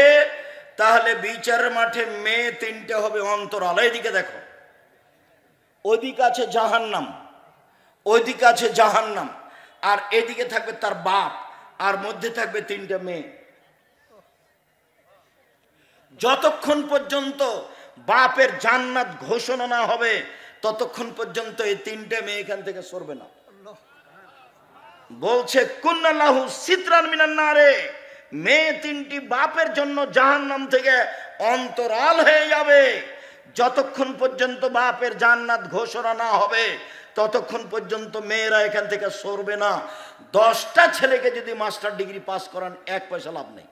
তাহলে বিচারের মাঠে মেয়ে 3টে হবে অন্তরাল। এইদিকে দেখো, ওইদিকে আছে জাহান্নাম, ওইদিকে আছে জাহান্নাম, আর এদিকে থাকবে তার বাপ, আর মধ্যে থাকবে 3টে মেয়ে। যতক্ষণ পর্যন্ত বাপের জান্নাত ঘোষণা না হবে ততক্ষণ পর্যন্ত এই 3টে মেয়ে এখান থেকে সরবে না। বলছে কুন্নাল্লাহু সিতরান মিনান নারে, মেয়ে 3টি বাপের জন্য জাহান্নাম থেকে অন্তরাল হয়ে যাবে। যতক্ষণ পর্যন্ত বাপের জান্নাত ঘোষণা না হবে ততক্ষণ পর্যন্ত মেয়েরা এখান থেকে সরবে না। 10টা ছেলেকে যদি মাস্টার ডিগ্রি পাস করান 1 পয়সা লাভ নেই।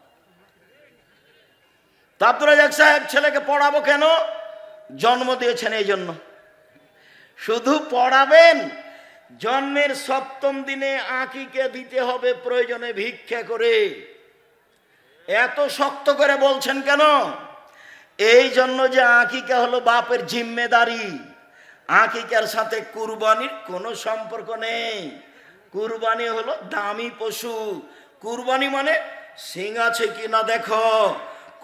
তা আব্দুর রাজ্জাক সাহেব ছেলেকে পড়াবো কেন? জন্ম দিয়েছেন এই জন্য। শুধু পড়াবেন, জন্মের 7ম দিনে আকিকে দিতে হবে প্রয়োজনে ভিক্ষা করে। এত শক্ত করে বলছেন কেন? এই জন্য যে আকিকা হলো বাপের জিম্মেদারি। আকিকার সাথে কুরবানির কোনো সম্পর্ক নেই। কুরবানি হলো দামি পশু। কুরবানি মানে সিং আছে কিনা দেখো,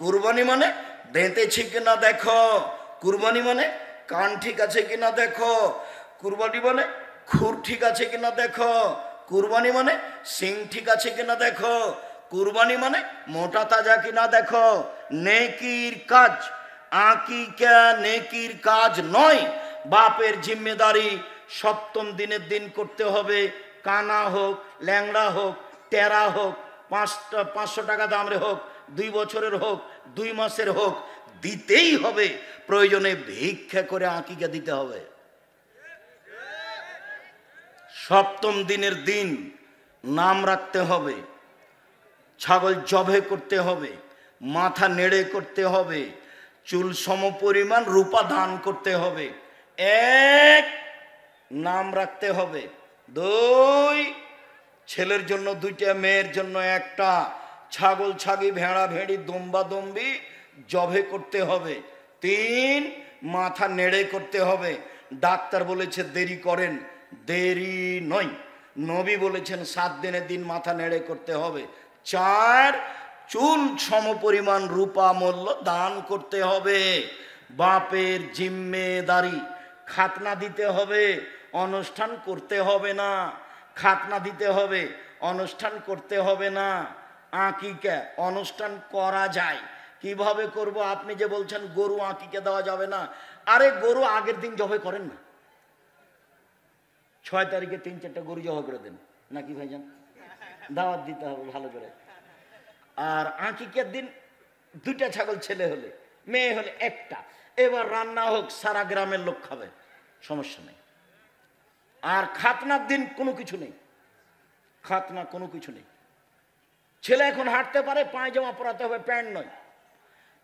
কুরবানি মানে দেঁতেছে কিনা দেখো, কুরবানি মানে কান ঠিক আছে কিনা দেখো, কুরবানি মানে খুর ঠিক আছে কিনা দেখো, কুরবানি মানে সিং ঠিক আছে কিনা দেখো, কুরবানি মানে মোটা তাজা কিনা দেখো। নেকির কাজ, আকিকা নেকির কাজ নয়, বাপের জিম্মেদারি। 7ম দিনের দিন করতে হবে, কানা হোক, ল্যাংড়া হোক, টেরা হোক, 500 টাকা দামের হোক, 2 বছরের হোক, 2 মাসের হোক, দিতেই হবে, প্রয়োজনে ভিক্ষা করে আকিকা দিতে হবে। সপ্তম দিনের দিন নাম রাখতে হবে, ছাগল জবে করতে হবে, মাথা নেড়ে করতে হবে, চুল সমপরিমাণ রূপা দান করতে হবে। এক, নাম রাখতে হবে। দুই, ছেলের জন্য দুইটা, মেয়ের জন্য একটা, ছাগল ছাগি ভেড়া ভেড়ি দম্বা দম্বি জবে করতে হবে। তিন, মাথা নেড়ে করতে হবে। ডাক্তার বলেছে দেরি করেন, দেরি নয়। নবী বলেছেন 7 দিনের দিন মাথা নেড়ে করতে হবে। চার, চুল সমপরিমাণ রূপা মূল্য দান করতে হবে। বাপের জিম্মেদারি, খাতনা দিতে হবে, অনুষ্ঠান করতে হবে না। খাতনা দিতে হবে, অনুষ্ঠান করতে হবে না। আকিকা অনুষ্ঠান করা যায়, কিভাবে করব? আপনি যে বলছেন গরু আকিকা দেওয়া যাবে না, আরে গরু আগের দিন জবে করেন না, 6 তারিখে 3-4টা গরু জবা করে দেন নাকি ভাইজান? দাওয়াত দিতে হবে ভালো করে। আর আকিকার দিন 2টা ছাগল, ছেলে হলে, মেয়ে হলে 1টা। এবার রান্না হোক, সারা গ্রামের লোক খাবে, সমস্যা নেই। আর খাতনার দিন কোনো কিছু নেই, খাতনা কোনো কিছু নেই। ছেলে এখন হাঁটতে পারে, পায়জামা পরাতে হবে, প্যান্ট নয়।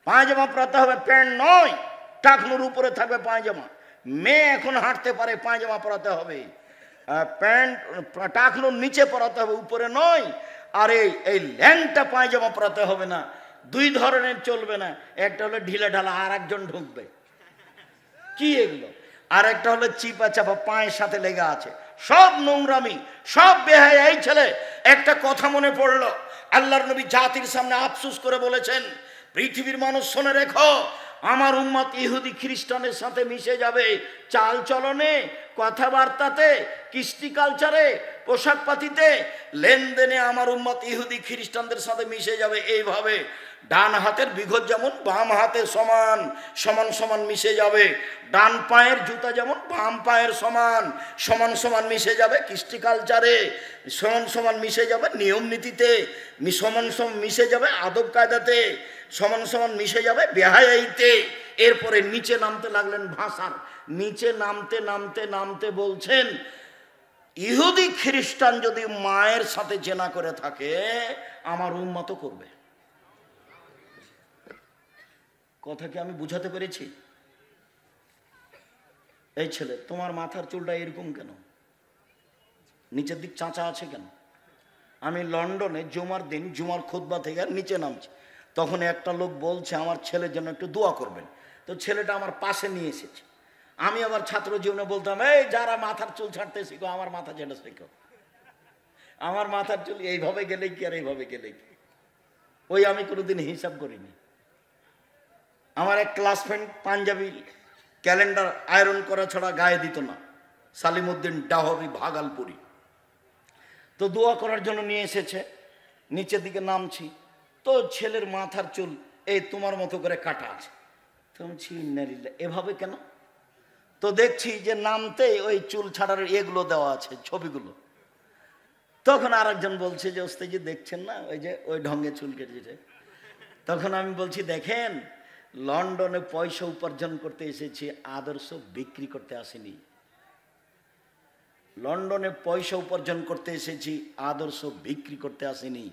পায়জামা পরাতে হবে, প্যান্ট নয়। টাকনুর উপরে থাকবে পায়জামা। মেয়ে এখন হাঁটতে পারে, পায়জামা পরাতে হবে, প্যান্ট টাকনুর নিচে পরাতে হবে, উপরে নয়। আর এই ল্যাংটা পায়জামা পরাতে হবে না। 2 ধরনের চলবে না, একটা হলো ঢিলা ঢালা, আর একজন ঢুকবে। কি এগুলো? আর একটা হলো চিপা চাপা, পায়ের সাথে লেগে আছে, সব নোংরামি, সব বেহায়া। এই ছেলে, একটা কথা মনে পড়লো, আল্লাহর নবী জাতির সামনে আফসোস করে বলেছেন, পৃথিবীর মানুষ শুনে রেখো, আমার উম্মত ইহুদি খ্রিস্টানের সাথে মিশে যাবে, চাল চলনে, কথাবার্তাতে, কৃষ্টি কালচারে, পোশাক পাতিতে, লেনদেনে আমার উম্মত ইহুদি খ্রিস্টানদের সাথে মিশে যাবে। এইভাবে ডান হাতের বিঘত যেমন বাম হাতের সমান, সমান সমান মিশে যাবে। ডান পায়ের জুতা যেমন বাম পায়ের সমান, সমান সমান মিশে যাবে। কৃষ্টি কালচারে সমান সমান মিশে যাবে, নিয়ম নীতিতে সমান সমান মিশে যাবে, আদব কায়দাতে সমান সমান মিশে যাবে, বেহায়াইতে। এরপরে নিচে নামতে লাগলেন, ভাষার নিচে নামতে নামতে নামতে বলছেন, ইহুদি খ্রিস্টান যদি মায়ের সাথে জেনা করে থাকে, আমার উম্মত করবে। কথা কি আমি বুঝাতে পেরেছি? এই ছেলে, তোমার মাথার চুলটা এরকম কেন? নিচের দিক চাঁচা আছে কেন? আমি লন্ডনে জুমার দিন জুমার খুতবা থেকে নিচে নামছি, তখন একটা লোক বলছে আমার ছেলের জন্য একটু দোয়া করবেন। তো ছেলেটা আমার পাশে নিয়ে এসেছে। আমি আবার ছাত্র জীবনে বলতাম, এই যারা মাথার চুল ছাড়তে শিখো, আমার মাথা ছেড়ে শিখো। আমার মাথার চুল এইভাবে গেলে কি আর এইভাবে গেলে কি, ওই আমি কোনোদিন হিসাব করিনি। আমার এক class friend panjabi calendar iron করা ছাড়া গায়ে দিত না, সালিমউদ্দিন ডাহবি, ভাগালপুরি। তো দোয়া করার জন্য নিয়ে এসেছে, নিচের দিকে নামছি, তো ছেলের মাথার চুল এই তোমার মতো করে কাটা আছে। তো বলছি এভাবে কেন? তো দেখছি যে নামতে ওই চুল ছাড়ার এগুলো দেওয়া আছে, ছবিগুলো। তখন আর একজন বলছে যে ওস্তাদজি দেখছেন না, ওই যে ওই ঢঙ্গে চুল কেটেছে। তখন আমি বলছি, দেখেন, লন্ডনে পয়সা উপার্জন করতে এসেছি, আদর্শ বিক্রি করতে আসেনি। লন্ডনে পয়সা উপার্জন করতে এসেছি, আদর্শ বিক্রি করতে আসেনি।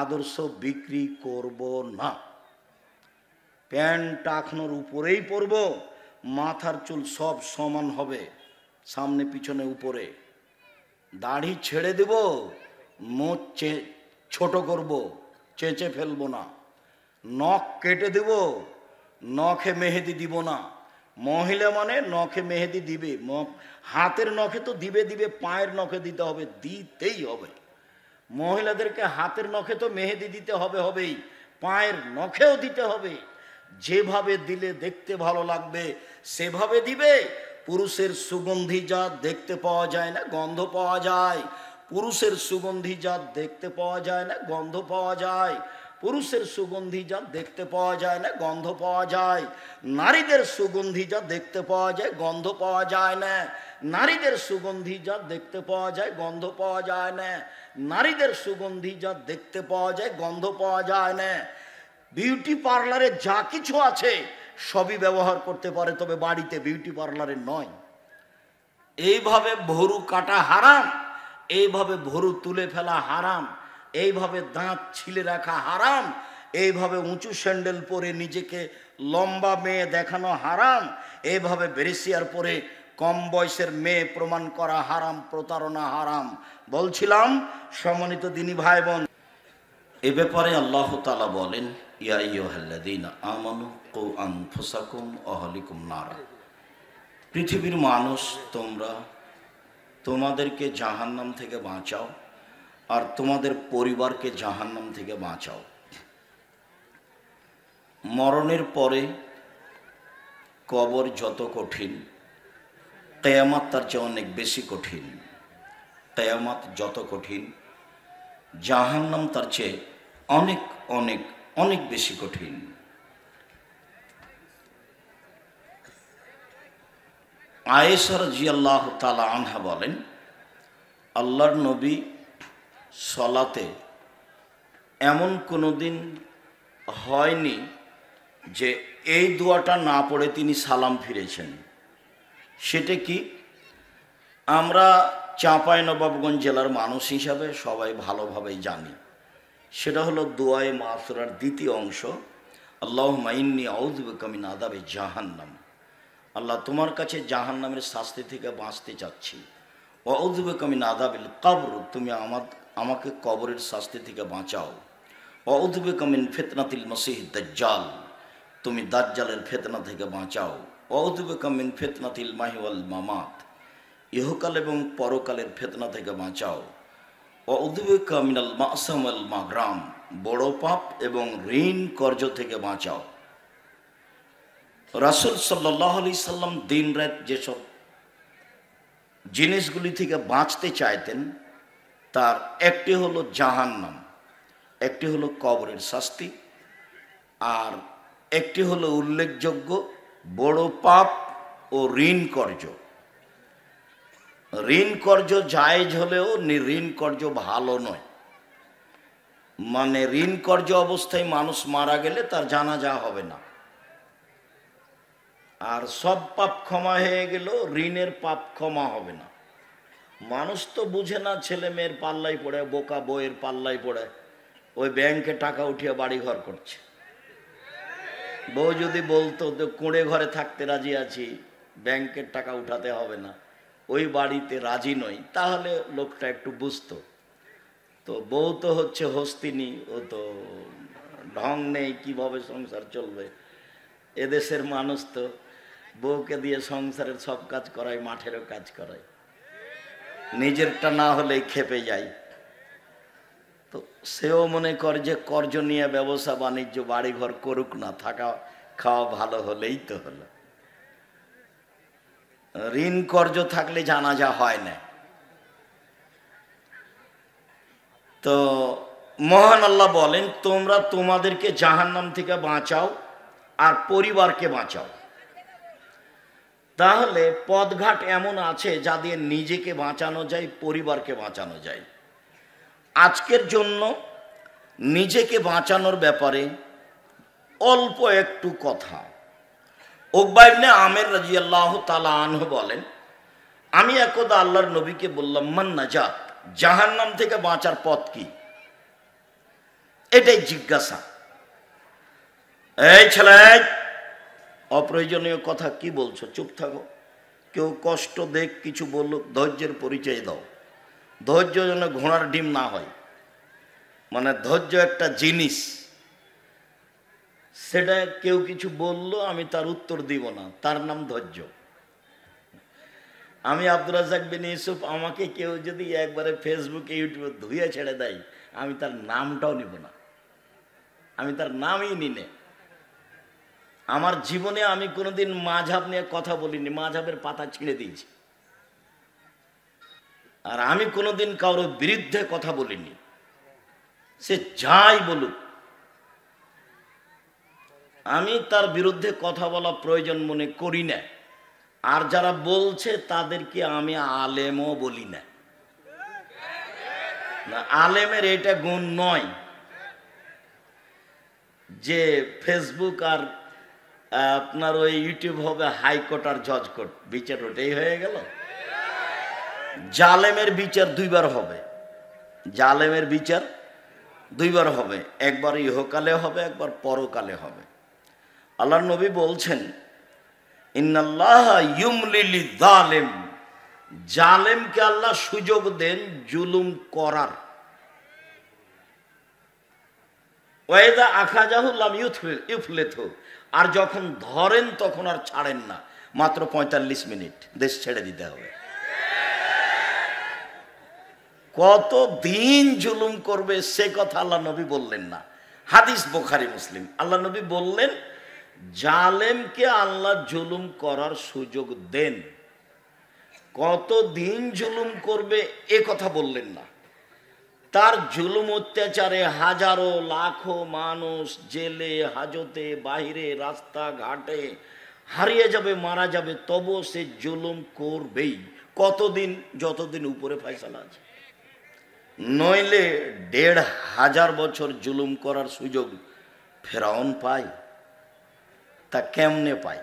আদর্শ বিক্রি করব না। প্যান্ট টাকনোর উপরেই পরব, মাথার চুল সব সমান হবে, সামনে পিছনে উপরে। দাড়ি ছেড়ে দেব, মোচ ছোট করব, চেঁচে ফেলবো না। নখ কেটে দেব, নখে মেহেদি দিব না। মহিলা মানে নখে মেহেদি দিবে, হাতের নখে তো দিবে দিবে, পায়ের নখে দিতে হবে, দিতেই হবে। মহিলাদেরকে হাতের নখে তো মেহেদি দিতে হবে হবেই, পায়ের নখেও দিতে হবে। যেভাবে দিলে দেখতে ভালো লাগবে সেভাবে দিবে। পুরুষের সুগন্ধি জাত দেখতে পাওয়া যায় না, গন্ধ পাওয়া যায়। পুরুষের সুগন্ধি জাত দেখতে পাওয়া যায় না, গন্ধ পাওয়া যায়। পুরুষের সুগন্ধি জাত দেখতে পাওয়া যায় না, গন্ধ পাওয়া যায়। নারীদের সুগন্ধি জাত দেখতে পাওয়া যায়, গন্ধ পাওয়া যায় না। নারীদের সুগন্ধি জাত দেখতে পাওয়া যায়, গন্ধ পাওয়া যায় না। নারীদের সুগন্ধি জাত দেখতে পাওয়া যায়, গন্ধ পাওয়া যায় না। বিউটি পার্লারে যা কিছু আছে সবই ব্যবহার করতে পারে, তবে বাড়িতে বিউটি পার্লারে নয়। এইভাবে ভরু কাটা হারাম, এইভাবে ভরু তুলে ফেলা হারাম, এইভাবে দাঁত ছিলে রাখা হারাম, এইভাবে উঁচু স্যান্ডেল পরে নিজেকে লম্বা মেয়ে দেখানো হারাম, এইভাবে ব্রেসিয়ার পরে কম বয়সের মেয়ে প্রমাণ করা হারাম, প্রতারণা হারাম। বলছিলাম সম্মানিত দিনী ভাই বোন, এ ব্যাপারে আল্লাহ তাআলা বলেন, ইয়া আইয়ুহাল্লাযীনা আমানু কু আনফুসাকুম ওয়া আহলিকুম নারা। পৃথিবীর মানুষ, তোমরা তোমাদেরকে জাহান্নাম থেকে বাঁচাও আর তোমাদের পরিবারকে জাহান্নাম থেকে বাঁচাও। মরণের পরে কবর যত কঠিন, কিয়ামত তার চেয়ে অনেক বেশি কঠিন। কিয়ামত যত কঠিন, জাহান্নাম তার চেয়ে অনেক অনেক অনেক বেশি কঠিন। আয়েশা রাদিয়াল্লাহু তাআলা আনহা বলেন, আল্লাহর নবী সলাতে এমন কোনো দিন হয়নি যে এই দোয়াটা না পড়ে তিনি সালাম ফিরেছেন। সেটা কি? আমরা চাঁপাইনবাবগঞ্জ জেলার মানুষ হিসাবে সবাই ভালোভাবেই জানি। সেটা হলো দোয়ায়ে মাসুরার দ্বিতীয় অংশ, আল্লাহুম্মা ইন্নী আউযু বিকা মিন আযাবি জাহান্নাম। আল্লাহ, তোমার কাছে জাহান্নামের শাস্তি থেকে বাঁচতে চাচ্ছি। ওয়া আউযু বিকা মিন আযাবিল কবর, তুমি আমাকে কবরের শাস্তি থেকে বাঁচাও। ওয়া আউযু বিকা মিন ফিতনাতিল মাসিহিদ দাজ্জাল, তুমি দাজ্জালের ফিতনা থেকে বাঁচাও। ওয়া আউযু বিকা মিন ফিতনাতিল মাহি ওয়াল মামাত, ইহকাল এবং পরকালের ফিতনা থেকে বাঁচাও। ওয়া আউযু বিকা মিনাল মা'সাম ওয়াল মাগরাম, বড় পাপ এবং ঋণ কর্জ থেকে বাঁচাও। রাসূল সাল্লাল্লাহু আলাইহি সাল্লাম দিন রাত যেসব জিনিসগুলি থেকে বাঁচতে চাইতেন তার একটি হলো জাহান্নাম, একটি হলো কবরের শাস্তি, আর একটি হলো উল্লেখযোগ্য বড় পাপ ও ঋণ কর্জ। ঋণ কর্জ জায়েজ হলেও ঋণ কর্জ ভালো নয়। মানে ঋণ কর্জ অবস্থায় মানুষ মারা গেলে তার জানাজা হবে না, আর সব পাপ ক্ষমা হয়ে গেল, ঋণের পাপ ক্ষমা হবে না। মানুষ তো বুঝে না, ছেলে মেয়ের পাল্লাই পড়ে, বোকা বইয়ের পাল্লাই পড়ে ওই ব্যাংকে টাকা উঠিয়ে বাড়ি ঘর করছে। বউ যদি বলতো তো কুঁড়ে ঘরে থাকতে রাজি আছি, ব্যাংকের টাকা উঠাতে হবে না, ওই বাড়িতে রাজি নই, তাহলে লোকটা একটু বুঝতো। তো বউ তো হচ্ছে হস্তিনী, ও তো ঢং নেই, কিভাবে সংসার চলবে। এদেশের মানুষ তো বউকে দিয়ে সংসারের সব কাজ করায়, মাঠেরও কাজ করায়, নিজেরটা না হলেই খেপে যায়। তো সেও মনে করে যে কর্জ নিয়ে ব্যবসা বাণিজ্য বাড়িঘর করুক না, থাকা খাওয়া ভালো হলেই তো হলো। ঋণ কর্জ থাকলে জানাজা হয় না। তো মহান আল্লাহ বলেন, তোমরা তোমাদেরকে জাহান্নাম থেকে বাঁচাও আর পরিবারকে বাঁচাও। তাহলে পথঘাট এমন আছে যা দিয়ে নিজেকে বাঁচানো যায়, পরিবারকে বাঁচানো যায়। আজকের জন্য নিজেকে বাঁচানোর ব্যাপারে অল্প একটু কথা। উকবা ইবনে আমের রাদিয়াল্লাহু তাআলা আনহু বলেন, আমি একদা আল্লাহর নবীকে বললাম, মান নাজাত, জাহান্নাম থেকে বাঁচার পথ কি? এটাই জিজ্ঞাসা। এই ছেলে, অপ্রয়োজনীয় কথা কি বলছো, চুপ থাকো। কেউ কষ্ট দেখ, কিছু বলুক, ধৈর্যের পরিচয় দাও। ধৈর্য যেন ঘোড়ার ডিম না হয়। মানে ধৈর্য একটা জিনিস, সেটা কেউ কিছু বললো আমি তার উত্তর দিব না, তার নাম ধৈর্য। আমি আব্দুর রাজ্জাক বিন ইউসুফ, আমাকে কেউ যদি একবারে ফেসবুকে ইউটিউবে ধুয়ে ছেড়ে দেয়, আমি তার নামটাও নিব না, আমি তার নামই নিনে। আমার জীবনে আমি কোনোদিন মাযহাব নিয়ে কথা বলিনি, মাযহাবের পাতা ছিঁড়ে দিয়েছি। আর আমি কোনোদিন কারোর বিরুদ্ধে কথা বলিনি, সে যাই বলুক। আমি তার বিরুদ্ধে কথা বলা প্রয়োজন মনে করি না। আর যারা বলছে তাদেরকে আমি আলেমও বলি না। আলেমের এটা গুণ নয়। যে ফেসবুক আর আপনার ওই ইউটিউব হবে হাইকোর্ট আর জজ কোর্ট, বিচার ওটাই হয়ে গেল। জালেমের বিচার দুইবার হবে, জালেমের বিচার দুইবার হবে, একবার ইহকালে হবে, একবার পরকালে হবে। আল্লাহর নবী বলছেন ইন্নাল্লাহ ইউমলিল যালিম, জালেমকে আল্লাহ সুযোগ দেন জুলুম করার। ওয়াইদা আখাযাহু লাম ইউফলিথু, আর যখন ধরেন তখন আর ছাড়েন না, মাত্র 45 মিনিট দেশ ছেড়ে দিতে হবে। কত দিন জুলুম করবে সে কথা আল্লাহ নবী বললেন না, হাদিস বুখারী মুসলিম। আল্লাহ নবী বললেন জালেমকে আল্লাহ জুলুম করার সুযোগ দেন, কত দিন জুলুম করবে এ কথা বললেন না। তার জুলুম অত্যাচারে হাজারো লাখো মানুষ জেলে হাজতে বাহিরে রাস্তাঘাটে হারিয়ে যাবে, মারা যাবে, তবু সে জুলুম করবেই। কতদিন? যতদিন উপরে ফয়সালা আছে। নইলে ১৫০০ বছর জুলুম করার সুযোগ ফেরাউন পায়, তা কেমনে পায়?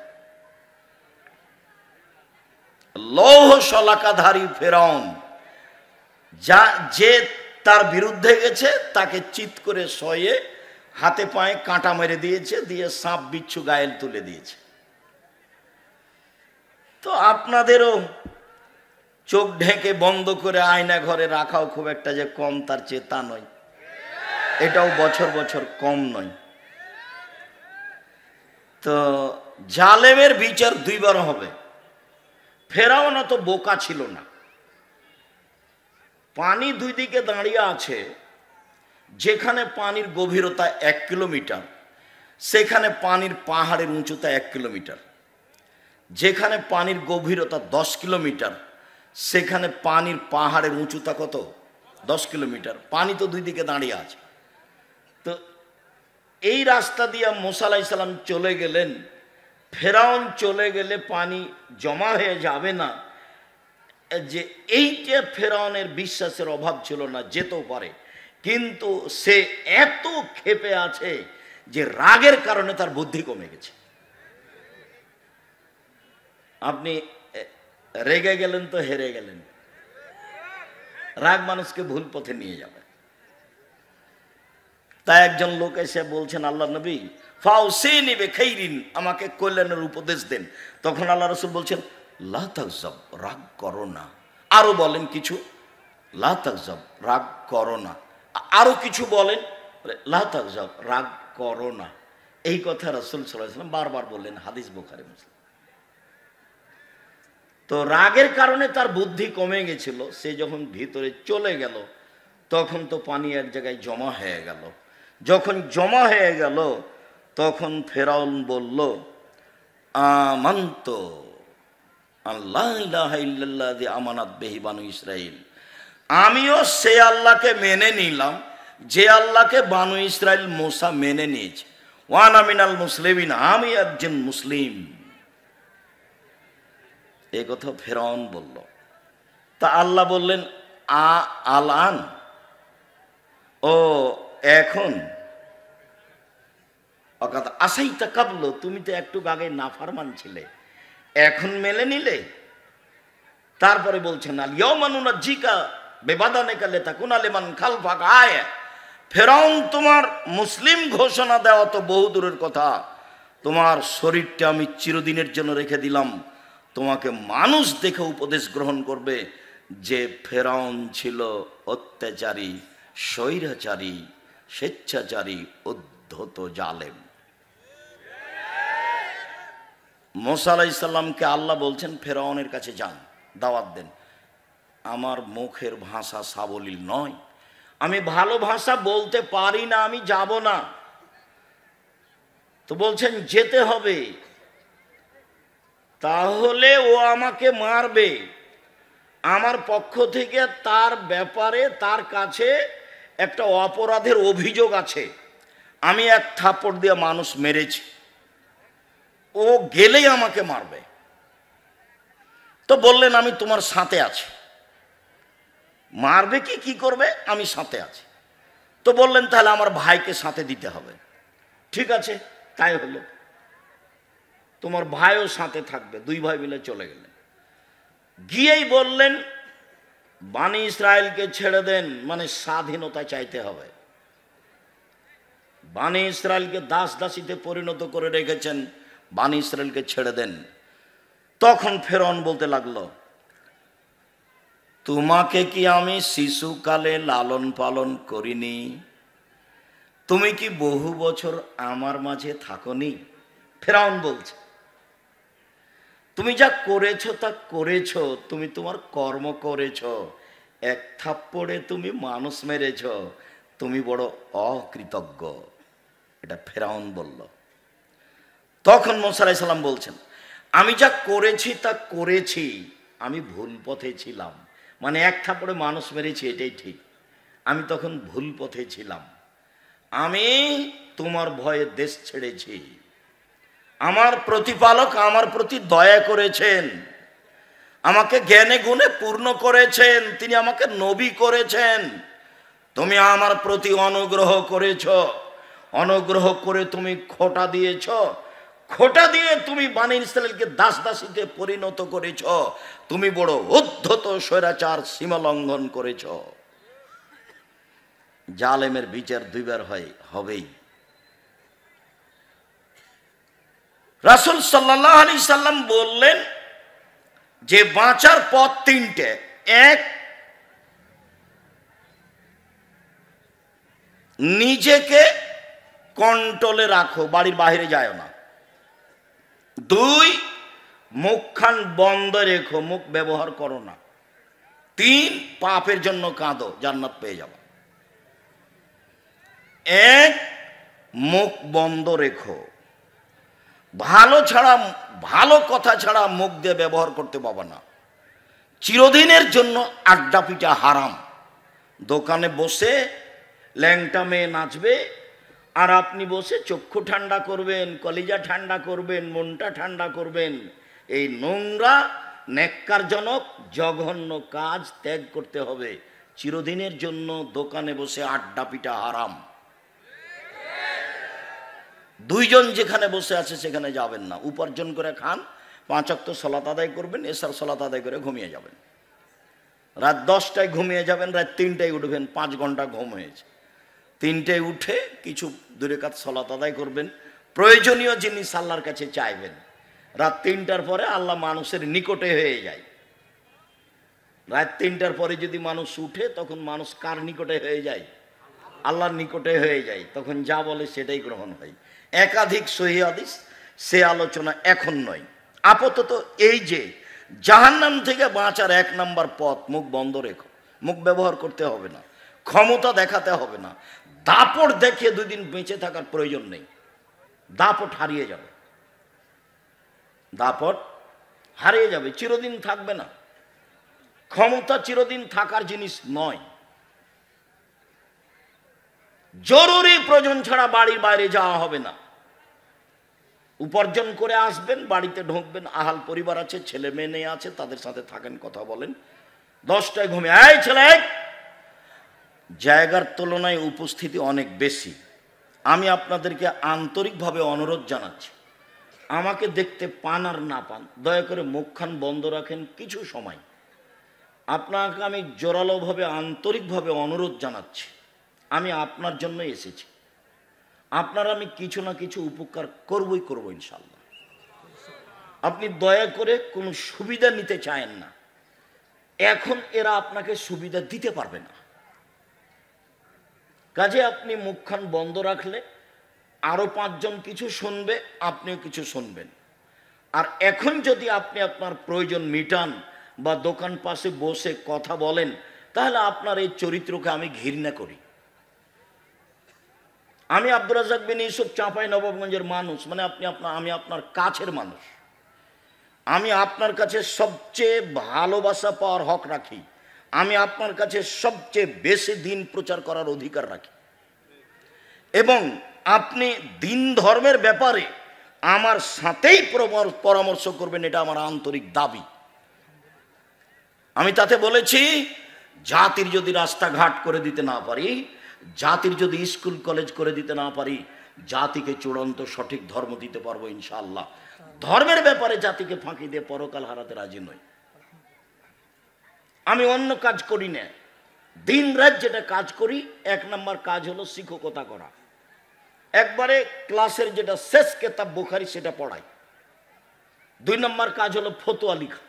লৌহ শলাকাধারী ফেরাউন যে তার বিরুদ্ধে গেছে তাকে চিৎ করে শয়ে হাতে পায়ে কাঁটা মেরে দিয়েছে, দিয়ে সাপ বিচ্ছু গায়েল তুলে দিয়েছে। তো আপনাদেরও চোখ ঢেকে বন্ধ করে আয়না ঘরে রাখাও খুব একটা যে কম তার চেয়ে তা নয়, এটাও বছর বছর কম নয়। তো জালেমের বিচার দুইবার হবে। ফেরাউন অত বোকা ছিল না, পানি দুই দিকে দাঁড়িয়ে আছে, যেখানে পানির গভীরতা 1 কিলোমিটার সেখানে পানির পাহাড়ের উঁচুতা 1 কিলোমিটার, যেখানে পানির গভীরতা 10 কিলোমিটার সেখানে পানির পাহাড়ের উঁচুতা কত? 10 কিলোমিটার। পানি তো দুই দিকে দাঁড়িয়ে আছে। তো এই রাস্তা দিয়ে মুসা আলাইহিস সালাম চলে গেলেন, ফেরাউন চলে গেলে পানি জমা হয়ে যাবে না, যে এইটা ফেরাউনের বিশ্বাসের অভাব ছিল না, যেতেও পারে, কিন্তু সে এত ক্ষেপে আছে যে রাগের কারণে তার বুদ্ধি কমে গেছে। আপনি রেগে গেলেন তো হেরে গেলেন, রাগ মানুষকে ভুল পথে নিয়ে যাবে। তাই একজন লোক এসে বলছেন আল্লাহ নবী ফাউসিনি বিখাইরিন, আমাকে কল্যাণের উপদেশ দেন। তখন আল্লাহ রাসূল বলছেন লা তাগজাব, রাগ করো না। আরো বলেন কিছু, লা তাগজাব, রাগ করো না। আরো কিছু বলেন, লা তাগজাব, রাগ করো না। এই কথা রাসূল সাল্লাল্লাহু আলাইহি ওয়াসাল্লাম বারবার বললেন, হাদিস বুখারী মুসলিম। তো রাগের কারণে তার বুদ্ধি কমে গেছিল, সে যখন ভিতরে চলে গেল তখন তো পানি এক জায়গায় জমা হয়ে গেল। যখন জমা হয়ে গেল তখন ফেরাউন বলল আমান্ত আল্লাহ ইলাহা ইল্লাল্লাযী আমানাত বিহি বানু ইসরাঈল, আমিও সে আল্লাহকে মেনে নিলাম যে আল্লাহকে বানু ইসরাঈল মুসা মেনে নিয়েছে। ওয়া আনা মিনাল মুসলিমিন, আমি একজন মুসলিম। এই কথা ফেরাউন বলল। তা আল্লাহ বললেন আলান, ও এখন, অকাত আসাইতা কাবল, তুমি তো একটু আগে নাফরমান ছিলে, এখন মেনে নিলে? তারপরে বলছেন আল ইয়াউমা নুনাজ্জিকা বিবাদানিকা লিতাকুনা লিমান খালফাকা আয়া। ফেরাউন তোমার মুসলিম ঘোষণা দেওয়া তো বহু দূরের কথা, তোমার শরীরটা আমি চিরদিনের জন্য রেখে দিলাম, তোমাকে মানুষ দেখে উপদেশ গ্রহণ করবে যে ফেরাউন ছিল অত্যাচারী, স্বৈরাচারী, স্বেচ্ছাচারী, উদ্ধত, জালেম। মুসা আলাইহিস সালামকে আল্লাহ বলছেন ফেরাউনের কাছে যান, দাওয়াত দেন। আমার মুখের ভাষা সাবলীল নয়, আমি ভালো ভাষা বলতে পারি না, আমি যাব না। তো বলছেন যেতে হবে, তাহলে ও আমাকে মারবে। আমার পক্ষ থেকে তার ব্যাপারে তার কাছে একটা অপরাধের অভিযোগ আছে, আমি এক থাপ্পড় দিয়ে মানুষ মেরেছি, ও গেলেই আমাকে মারবে। তো বললেন আমি তোমার সাথে আছি। মারবে কি করবে, আমি সাথে আছি। তো বললেন তাহলে আমার ভাইকে সাথে দিতে হবে। ঠিক আছে, তাই হলো। তোমার ভাইও সাথে থাকবে। দুই ভাই মিলে চলে গেলেন। গিয়েই বললেন বানি ইসরায়েলকে ছেড়ে দেন, মানে স্বাধীনতা চাইতে হবে। বানি ইসরায়েলকে দাস দাসীতে পরিণত করে রেখেছেন, বানি ইসরায়েলকে ছেড়ে দেন। তখন ফেরআউন বলতে লাগলো, তোমাকে কি আমি শিশুকালে লালন পালন করিনি? তুমি কি বহু বছর আমার মাঝে থাকনি? ফেরাউন বলছে, তুমি যা করেছো তা করেছো, তুমি তোমার কর্ম করেছো, এক থাপ্পড়ে তুমি মানুষ মেরেছ, তুমি বড় অকৃতজ্ঞ। এটা ফেরাউন বলল। তখন মুসা আলাইহিস সালাম বলছেন, আমি যা করেছি তা করেছি, আমি ভুল পথে ছিলাম। মানে এক থাপ্পড়ে মানুষ মেরেছি, এটাই ঠিক, আমি তখন ভুল পথে ছিলাম। আমি তোমার ভয়ে দেশ ছেড়েছি। আমার প্রতিপালক আমার প্রতি দয়া করেছেন, আমাকে জ্ঞানে গুণে পূর্ণ করেছেন, তিনি আমাকে নবী করেছেন। তুমি আমার প্রতি অনুগ্রহ করেছ, অনুগ্রহ করে তুমি খোঁটা দিয়েছ, খোঁটা দিয়ে তুমি বানি ইসরায়েলকে দাস দাসীতে পরিণত করেছ। তুমি বড় উদ্ধত স্বৈরাচার, সীমা লঙ্ঘন করেছ। জালেমের বিচার দুইবার হবেই। রাসূল সাল্লাল্লাহু আলাইহি সাল্লাম বললেন যে বাঁচার পথ তিনটে। এক, নিজেকে কন্ট্রোলে রাখো, বাড়ির বাইরে যায় না। দুই, মুখখান বন্ধ রেখো, মুখ ব্যবহার করো না। তিন, পাপের জন্য কাঁদো, জান্নাত পেয়ে যাবে। এক, মুখ বন্ধ রেখো, ভালো কথা ছাড়া মুখ দিয়ে ব্যবহার করতে পারবে না। চিরদিনের জন্য আড্ডা পিটা হারাম। দোকানে বসে ল্যাংটা মেয়ে নাচবে, আর আপনি বসে চক্ষু ঠান্ডা করবেন, কলিজা ঠান্ডা করবেন, মনটা ঠান্ডা করবেন। এই নোংরা নেক্কারজনক জঘন্য কাজ ত্যাগ করতে হবে। চিরদিনের জন্য দোকানে বসে আড্ডা পিটা হারাম। দুইজন যেখানে বসে আছে সেখানে যাবেন না। উপার্জন করে খান, 5 ওয়াক্ত সালাত আদায় করবেন, এশার সালাত আদায় করে ঘুমিয়ে যাবেন। রাত 10টায় ঘুমিয়ে যাবেন, রাত 3টায় উঠবেন, 5 ঘন্টা ঘুম হয়েছে। 3টায় উঠে কিছু 2 রাকাত সালাত আদায় করবেন, প্রয়োজনীয় জিনিস আল্লাহর কাছে চাইবেন। রাত 3টার পরে আল্লাহ মানুষের নিকটে হয়ে যায়। রাত 3টার পরে যদি মানুষ উঠে, তখন মানুষ কার নিকটে হয়ে যায়? আল্লাহর নিকটে হয়ে যায়। তখন যা বলে সেটাই গ্রহণ হয়। একাধিক সহিহ হাদিস, সে আলোচনা এখন নয়। আপাতত এই যে জাহান্নাম থেকে বাঁচার 1 নাম্বার পথ, মুখ বন্ধ রেখো। মুখ ব্যবহার করতে হবে না, ক্ষমতা দেখাতে হবে না, দাপট দেখে 2 দিন বেঁচে থাকার প্রয়োজন নেই। দাপট হারিয়ে যাবে, দাপট হারিয়ে যাবে, চিরদিন থাকবে না। ক্ষমতা চিরদিন থাকার জিনিস নয়। জরুরি প্রয়োজন ছাড়া বাড়ির বাইরে যাওয়া হবে না। উপার্জন করে আসবেন, বাড়িতে ঢুকবেন, আহাল পরিবার আছে, ছেলে মেয়ে আছে, তাদের সাথে থাকেন, কথা বলেন। 10টায় ঘুমিয়ে, এই ছেলে, জায়গার তুলনায় উপস্থিতি অনেক বেশি। আমি আপনাদেরকে আন্তরিকভাবে অনুরোধ জানাচ্ছি, আমাকে দেখতে পান আর না পান, দয়া করে মুখখান বন্ধ রাখেন কিছু সময়। আপনাকে আমি জোরালোভাবে আন্তরিকভাবে অনুরোধ জানাচ্ছি, আমি আপনার জন্য এসেছি। আপনার আমি কিছু না কিছু উপকার করবই করব ইনশাল্লাহ। আপনি দয়া করে কোনো সুবিধা নিতে চায়েন না। এখন এরা আপনাকে সুবিধা দিতে পারবে না। কাজে আপনি মুখখান বন্ধ রাখলে আরো 5 জন কিছু শুনবে, আপনিও কিছু শুনবেন। আর এখন যদি আপনি আপনার প্রয়োজন মিটান বা দোকান পাশে বসে কথা বলেন, তাহলে আপনার এই চরিত্রকে আমি ঘৃণা করি। আমি আব্দুর রাজ্জাক বিন ইউসুফ, চাঁপাইনবাবগঞ্জের মানুষ, মানে আমি আপনার কাছের মানুষ। আমি আপনার কাছে সবচেয়ে ভালোবাসা পাওয়ার হক রাখি। আমি আপনার কাছে সবচেয়ে বেশি দিন প্রচার করার অধিকার রাখি। এবং আপনি দিন ধর্মের ব্যাপারে আমার সাথেই পরামর্শ করবেন, এটা আমার আন্তরিক দাবি। আমি তাতে বলেছি, জাতির যদি রাস্তাঘাট করে দিতে না পারি, জাতির যদি স্কুল কলেজ করে দিতে না পারি, জাতিকে চূড়ান্ত সঠিক ধর্ম দিতে পারবো ইনশাআল্লাহ। ধর্মের ব্যাপারে জাতিকে ফাঁকি দিয়ে পরকাল হারাতে রাজি নই। আমি অন্য কাজ করি না, দিন রাত যেটা কাজ করি, 1 নম্বর কাজ হলো শিক্ষকতা করা। একবারে ক্লাসের যেটা শেষ কেতাব বুখারী সেটা পড়াই। 2 নম্বর কাজ হলো ফতোয়া লেখা।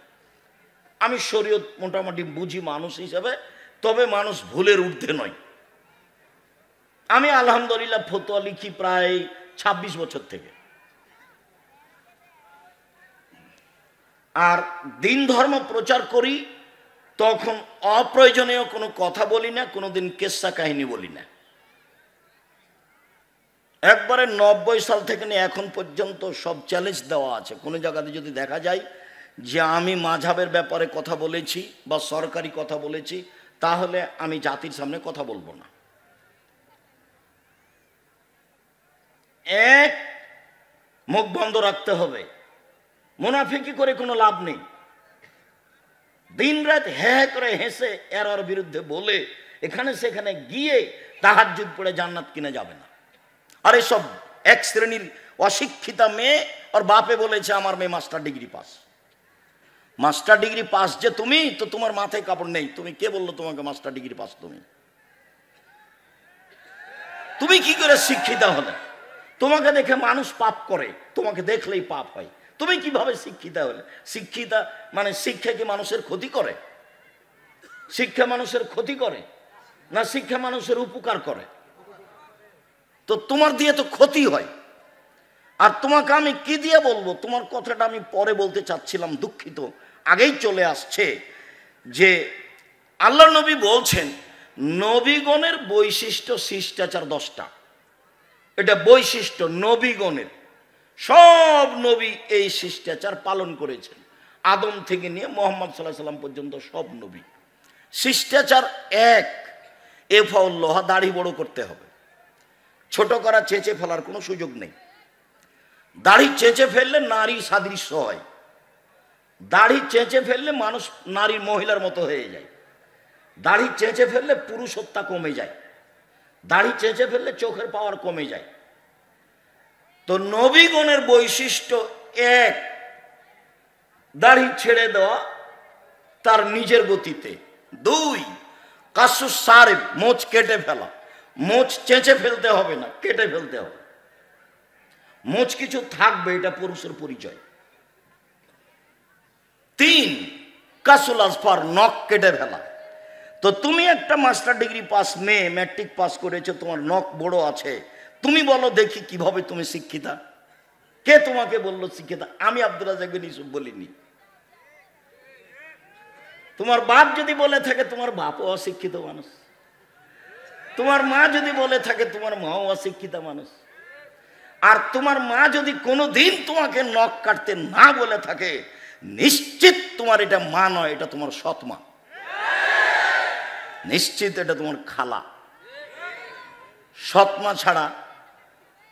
আমি শরীয়ত মোটামুটি বুঝি মানুষ হিসাবে, তবে মানুষ ভুলের ঊর্ধ্বে নয়। আমি আলহামদুলিল্লাহ ফতোয়া লিখি প্রায় 26 বছর থেকে। আর দিন ধর্ম প্রচার করি, তখন অপ্রয়োজনীয় কোনো কথা বলি না, কোনোদিন কেসা কাহিনী বলি না। একবারে 90 সাল থেকে নিয়ে এখন পর্যন্ত সব চ্যালেঞ্জ দেওয়া আছে। কোনো জায়গাতে যদি দেখা যায় যে আমি মাযহাবের ব্যাপারে কথা বলেছি বা সরকারি কথা বলেছি, তাহলে আমি জাতির সামনে কথা বলবো না। এক, মুখ বন্ধ রাখতে হবে, মুনাফিকি করে কোনো লাভ নেই। দিন রাত হ্যাঁ করে হেসে এর বিরুদ্ধে বলে এখানে সেখানে গিয়ে তাহাজ্জুদ পড়ে জান্নাত কিনে যাবে না। আর এসব এক শ্রেণীর অশিক্ষিতা মেয়ে, আর বাপে বলেছে আমার মেয়ে master degree pass. Master degree pass যে তুমি, তো তোমার মাথায় কাপড় নেই। তুমি কে বললো তোমাকে মাস্টার ডিগ্রি পাস? তুমি কি করে শিক্ষিতা হলে? তোমাকে দেখে মানুষ পাপ করে, তোমাকে দেখলেই পাপ হয়। তুমি কিভাবে শিক্ষিতা হলে? শিক্ষিতা মানে শিক্ষা কি মানুষের ক্ষতি করে? শিক্ষা মানুষের ক্ষতি করে না শিক্ষা মানুষের উপকার করে? তো তোমার দিয়ে তো ক্ষতি হয়। আর তোমাকে আমি কি দিয়ে বলবো? তোমার কথাটা আমি পরে বলতে চাচ্ছিলাম, দুঃখিত, আগেই চলে আসছে। যে আল্লাহ নবী বলছেন নবীগণের বৈশিষ্ট্য শিষ্টাচার 10টা। এটা বৈশিষ্ট্য নবীগণের। সব নবী এই শিষ্টাচার পালন করেছেন, আদম থেকে নিয়ে মুহাম্মদ সাল্লাল্লাহু আলাইহি সাল্লাম পর্যন্ত সব নবী। শিষ্টাচার 1, এফাউল্লাহ, দাড়ি বড় করতে হবে। ছোট করা, চেঁচে ফেলার কোনো সুযোগ নেই। দাড়ি চেঁচে ফেললে নারী সাদৃশ্য হয়। দাড়ি চেঁচে ফেললে মানুষ নারী মহিলার মতো হয়ে যায়। দাড়ি চেঁচে ফেললে পুরুষত্বা কমে যায়। দাড়ি চেঁচে ফেললে চোখের পাওয়ার কমে যায়। তো নবীগণের বৈশিষ্ট্য 1, দাড়ি ছেড়ে দেওয়া তার নিজের গতিতে। 2, কাসুস সারেব, মোচ কেটে ফেলা। মোচ চেঁচে ফেলতে হবে না, কেটে ফেলতে হবে। মোচ কিছু থাকবে, এটা পুরুষের পরিচয়। 3, কাসুল আসফার, নখ কেটে ফেলা। তো তুমি একটা মাস্টার ডিগ্রি পাস মেয়ে, ম্যাট্রিক পাস করেছো, তোমার নখ বড় আছে, তুমি বলো দেখি কিভাবে তুমি শিক্ষিতা? কে তোমাকে বললো শিক্ষিতা? আমি আব্দুর রাজ্জাক বিন ইউসুফ বলিনি। তোমার বাপ যদি বলে থাকে, তোমার বাপও অশিক্ষিত মানুষ। তোমার মা যদি বলে থাকে, তোমার মাও অশিক্ষিতা মানুষ। আর তোমার মা যদি কোনোদিন তোমাকে নখ কাটতে না বলে থাকে, নিশ্চিত তোমার এটা মা নয়, এটা তোমার সৎ মা। নিশ্চিত এটা তোমার খালা। সৎ মা ছাড়া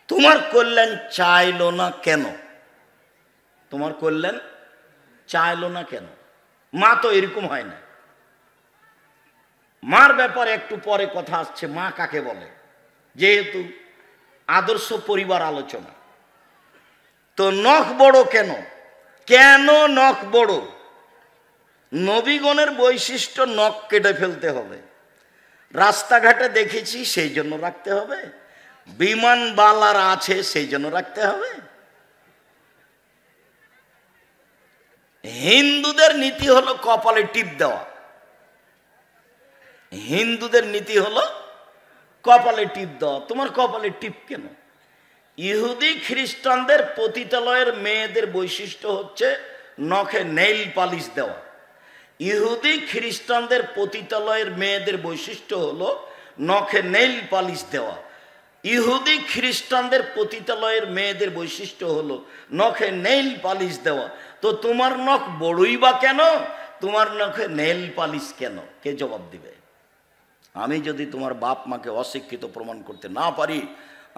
তোমার কল্যাণ চাইলো না কেন? তোমার কল্যাণ চাইলো না কেন? মা তো এরকম হয় না। মার ব্যাপারে একটু পরে কথা আসছে, মা কাকে বলে, যেহেতু আদর্শ পরিবার আলোচনা। তো নখ বড় কেন? কেন নখ বড়? নবীগণের বৈশিষ্ট্য নখ কেটে ফেলতে হবে। রাস্তাঘাটে দেখেছি সেই জন্য রাখতে হবে? বিমানবালার আছে সেই জন্য রাখতে হবে? হিন্দুদের নীতি হলো কপালে টিপ দেওয়া। হিন্দুদের নীতি হলো কপালে টিপ দেওয়া। তোমার কপালে টিপ কেন? ইহুদি খ্রিস্টানদের পতিতালয়ের মেয়েদের বৈশিষ্ট্য হচ্ছে নখে নেইল পালিশ দেওয়া। ইহুদি খ্রিস্টানদের পতিতালয়ের মেয়েদের বৈশিষ্ট্য হলো নখে নেইল পালিশ দেওয়া। ইহুদি খ্রিস্টানদের পতিতালয়ের মেয়েদের বৈশিষ্ট্য হলো নখে নেইল পালিশ দেওয়া। তো তোমার নখ বড়ই বা কেন? তোমার নখে নেইল পালিশ কেন? কে জবাব দিবে? আমি যদি তোমার বাপ মাকে অশিক্ষিত প্রমাণ করতে না পারি,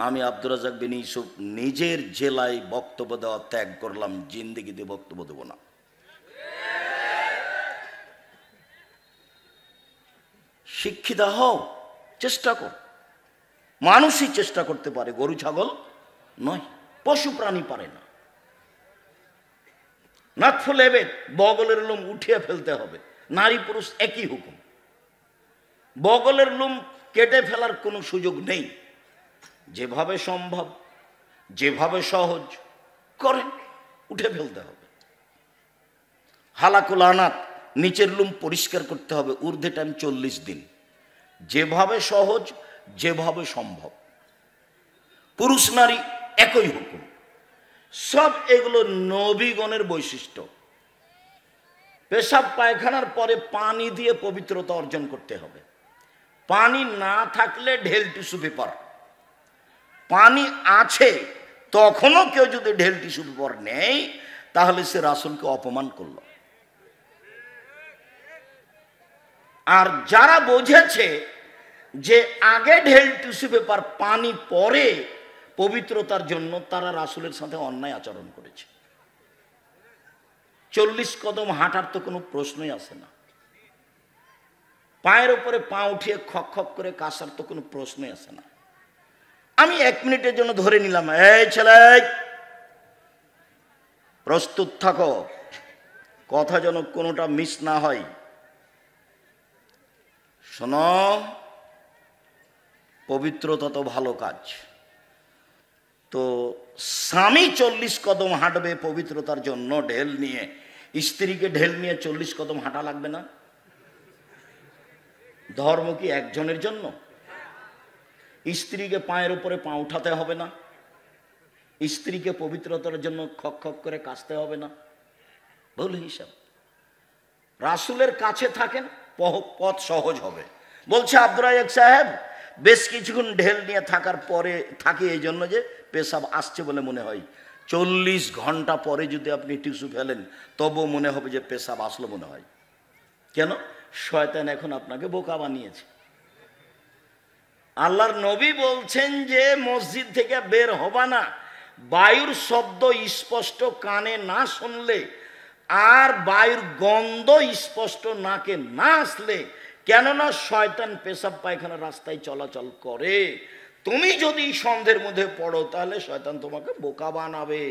আমি আব্দুর রাজ্জাক বিন ইউসুফ নিজের জেলায় বক্তব্য দেওয়া ত্যাগ করলাম, জিন্দেগিতে বক্তব্য দেব না। শিক্ষিত হও, চেষ্টা কর। মানুষই চেষ্টা করতে পারে, গরু ছাগল নয়, পশু প্রাণী পারে না। নাকফুল এবেদ, বগলের লোম উঠিয়ে ফেলতে হবে, নারী পুরুষ একই হুকুম। বগলের লোম কেটে ফেলার কোনো সুযোগ নেই, যেভাবে সম্ভব, যেভাবে সহজ করেন, উঠে ফেলতে হবে। হালাকুল আনাত, নিচের লোম পরিষ্কার করতে হবে, ঊর্ধ্বে টাইম 40 দিন, যেভাবে সহজ, যেভাবে সম্ভব। পুরুষ নারী একই হুকুম। সব এগুলো নবীগণের বৈশিষ্ট্য। পেশাব পায়খানার পরে পানি দিয়ে পবিত্রতা অর্জন করতে হবে। পানি না থাকলে ঢেল টিস্যু পেপার, পানি আছে তখনও কেউ যদি ঢেল টিস্যু পেপার নেয় তাহলে সে রাসূলকে অপমান করল। আর যারা বুঝেছে যে আগে ঢেল টিস্যু পেপার পানি পরে পবিত্রতার জন্য, তারা রাসূলের সাথে অন্যায় আচরণ করেছে। 40 কদম হাঁটার তো কোনো প্রশ্নই আসে না, পায়ের উপরে পা উঠিয়ে খক খক করে কাশার তো কোনো প্রশ্নই আসে না। আমি 1 মিনিটের জন্য ধরে নিলাম, এই ছেলে প্রস্তুত থাকো, কথা যেন কোনোটা মিস না হয়। শোনো, পবিত্রতা তো ভালো কাজ, তো স্বামী 40 কদম হাঁটবে পবিত্রতার জন্য ঢেল নিয়ে, স্ত্রীকে ঢেল নিয়ে 40 কদম হাঁটা লাগবে না? ধর্ম কি একজনের জন্য? স্ত্রীকে পায়ের উপরে পা উঠাতে হবে না? স্ত্রীকে পবিত্রতার জন্য খক খক করে কাশতে হবে না? ভুল হিসাব। রাসূলের কাছে থাকেন, পথ সহজ হবে। বলছে আব্দুর রাজ্জাক সাহেব, বেশ কিছুক্ষণ ঢেল নিয়ে থাকার পরে থাকি এই জন্য যে পেশাব আসছে বলে মনে হয়। 40 ঘন্টা পরে যদি আপনি টিস্যু ফেলেন তবুও মনে হবে যে পেশাব আসলো মনে হয়। কেন? শয়তান এখন আপনাকে বোকা বানিয়েছে। আল্লাহর নবী বলছেন যে মসজিদ থেকে বের হবা না বায়ুর শব্দ স্পষ্ট কানে না শুনলে, আর বায়ুর গন্ধ স্পষ্ট নাকে না আসলে। কেননা শয়তান পেশাব পায়খানা রাস্তায় চলাচল করে, তুমি যদি সন্দেহের মধ্যে পড়ো তাহলে শয়তান তোমাকে বোকা বানাবে।